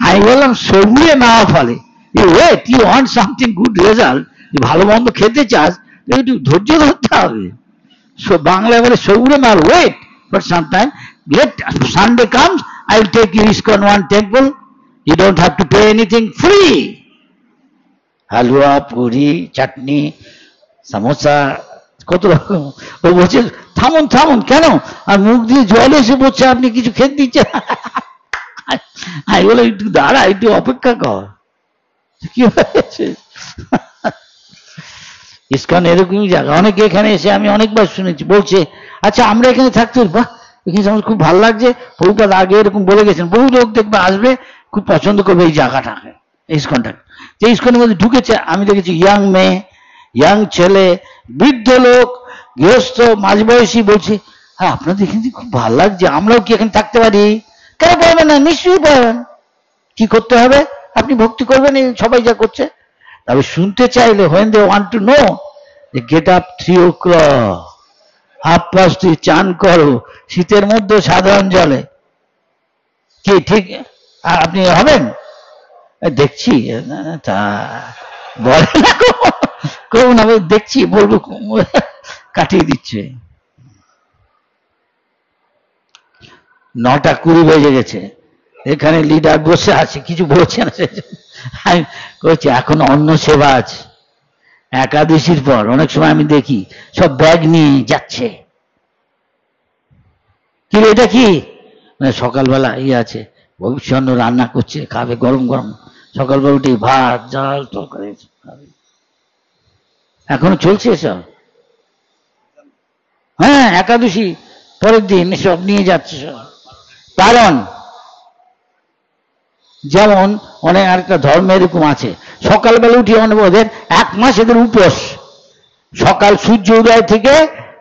আমি বললাম সবুরে না ফলে, you wait, you want something good result, ভালো মন্দ খেতে চাস, একটু ধৈর্য ধরতে হবে। বাংলায় বলে সবুরে মাল, wait for some time, let Sunday comes, I will take you ISKCON one temple, you don't have to pay anything, free. হালুয়া, পুরি, চাটনি, সামোসা, কত রকম। ও বলছে থামুন থামুন, কেন? আর মুখ দিয়ে জল এসে পড়ছে, আপনি কিছু খেতে দিচ্ছেন। আমি বলে একটু দাঁড়া, একটু অপেক্ষা কর। কি হয়েছে? ISKCON এরকমই জায়গা। অনেকে এখানে এসে আমি অনেকবার শুনেছি, বলছে আচ্ছা আমরা এখানে থাকতে, বাহ এখানে আমার খুব ভালো লাগছে, প্রভুপাদ আগে এরকম বলে গেছেন, বহু লোক দেখবে আসবে, খুব পছন্দ করবে এই জায়গাটাকে, ISKCOনটাকে। যে ISKCOনের মধ্যে ঢুকেছে, আমি দেখেছি ইয়াং মেয়ে, ইয়াং ছেলে, বৃদ্ধ লোক, গৃহস্থ, মাঝবয়সী, বলছে হ্যাঁ আপনাদের এখানে খুব ভালো লাগছে, আমরাও কি এখানে থাকতে পারি? কেন পারবেন না? নিশ্চয়ই পারবেন। কি করতে হবে? আপনি ভক্তি করবেন, সবাই যা করছে। তবে শুনতে চাইলে when they want to know, get up 3 o'clock, 3:30 চান করো, শীতের মধ্যে সাধারণ জলে, কি ঠিক আপনি হবেন? দেখছি তা বলে না, করুন আমি দেখছি, বলবো, কাটিয়ে দিচ্ছে। 9:20 বেজে গেছে, এখানে লিডার বসে আছে, কিছু বলছে না। আমি বলছি এখন অন্য সেবা আছে, একাদশীর পর অনেক সময় আমি দেখি সব ব্যাগ নিয়ে যাচ্ছে। কি এটা কি? মানে সকালবেলা আছে, ভবিষ্যৎ রান্না করছে, খাবে গরম গরম, সকালবেলা উঠে ভাত, ডাল, তরকারি খাবে। এখনো চলছে এসব? হ্যাঁ, একাদশী পরের দিন সব নিয়ে যাচ্ছে সব। কারণ যেমন অনেক আরেকটা ধর্ম এরকম আছে, সকালবেলা উঠে ওদের 1 মাস এদের উপোস, সকাল সূর্য উদয় থেকে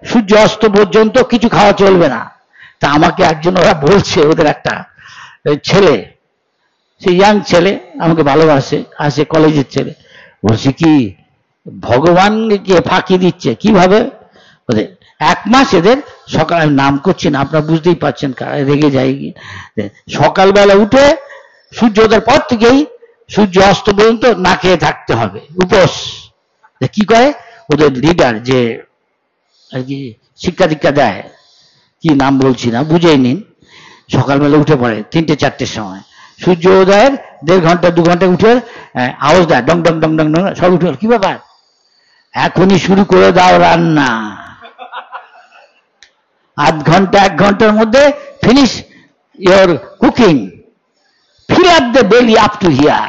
সূর্য অস্ত পর্যন্ত কিছু খাওয়া চলবে না। তা আমাকে একজন ওরা বলছে, ওদের একটা ছেলে, সে ইয়াং ছেলে, আমাকে ভালোবাসে, আসে কলেজের ছেলে, বলছে কি ভগবানকে ফাঁকি দিচ্ছে কিভাবে। ওদের 1 মাস এদের সকাল, আমি নাম করছি না, আপনারা বুঝতেই পারছেন, রেগে যায়। সকালবেলা উঠে সূর্যোদয়ের পর থেকেই সূর্য অস্ত পর্যন্ত না খেয়ে থাকতে হবে, উপোস। কি করে ওদের লিডার, যে আর কি শিক্ষা দীক্ষা দেয়, কি নাম বলছি না, বুঝেই নিন। সকালবেলা উঠে পড়ে 3টে-4টের সময়, সূর্য উদয়ের 1.5 ঘন্টা 2 ঘন্টা উঠে আওয়াজ দেয়, ডং ডং ডং ডং ডং, সব উঠে, কি ব্যাপার, এখনই শুরু করে দাও রান্না, 1/2 ঘন্টা 1 ঘন্টার মধ্যে finish your cooking, fill up the belly up to here,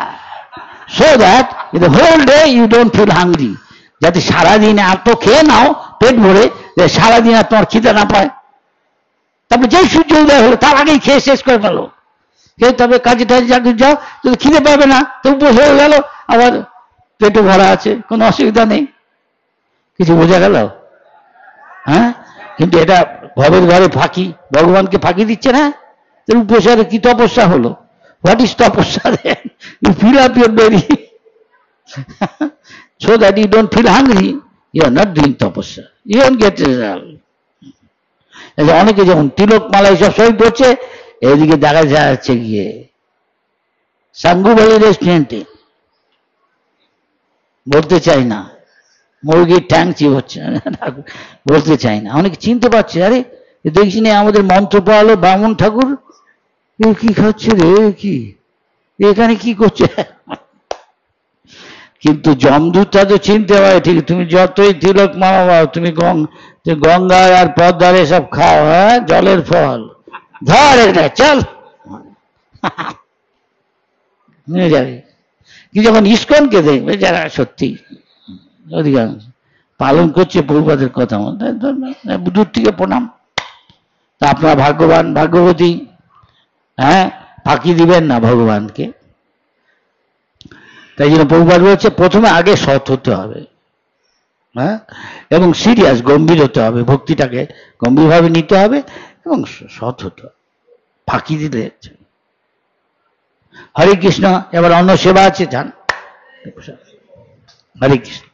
so that the whole day you don't feel hungry, যাতে সারাদিন এত খেয়ে নাও পেট ভরে, সারাদিন আর তোমার খিদে না পায়। তারপরে যেই সূর্য উদয় হলো তার আগেই খেয়ে শেষ করে ফেলো, খেয়ে তবে কাজে টাজে চাকরি যাও, যদি খিদে পাবে না তো উপোস হয়ে গেল, আবার পেটে ভরা আছে, কোনো অসুবিধা নেই। কিছু বোঝা গেল? হ্যাঁ, কিন্তু এটা ভবের ঘরে ফাঁকি, ভগবানকে ফাঁকি দিচ্ছে না। উপোসের কি তপস্যা হলো? What is tapasya? You fill up your belly so that you don't feel hungry, you are not doing তপস্যা, you won't get result. অনেকে যেমন তিলক মালা এইসব সবই করছে, এদিকে দেখা যাচ্ছে গিয়ে সাঙ্গুবাড়ি রেস্টুরেন্টে, বলতে চাই না, মুরগির ঠ্যাং চিবোচ্ছে, বলতে চাই না, অনেকে চিনতে পারছে, আরে দেখছি না আমাদের মন্ত্র পড়ালো বামন ঠাকুর, এ কি খাচ্ছে রে, কি এখানে কি করছে? কিন্তু যমদূতটা তো চিনতে পারে ঠিক, তুমি যতই তিলক মামাও, তুমি গঙ্গা আর পদ্মার এসব খাও, হ্যাঁ, জলের ফল, ধর এটা চল নিয়ে যাবে। কি যখন ইস্কনকে দেখবে, যারা সত্যি অধিকাংশ পালন করছে প্রভুপাদের কথা মতো, দূর থেকে প্রণাম। তা আপনারা ভাগ্যবান, ভাগ্যবতী, হ্যাঁ, ফাঁকি দিবেন না ভগবানকে। তাই জন্য প্রভুপাদ বলছে প্রথমে আগে সৎ হতে হবে, হ্যাঁ, এবং সিরিয়াস, গম্ভীর হতে হবে, ভক্তিটাকে গম্ভীরভাবে নিতে হবে এবং সৎ হতে হবে, ফাঁকি দিলে। হরে কৃষ্ণ। এবার অন্য সেবা আছে, যান। হরে কৃষ্ণ।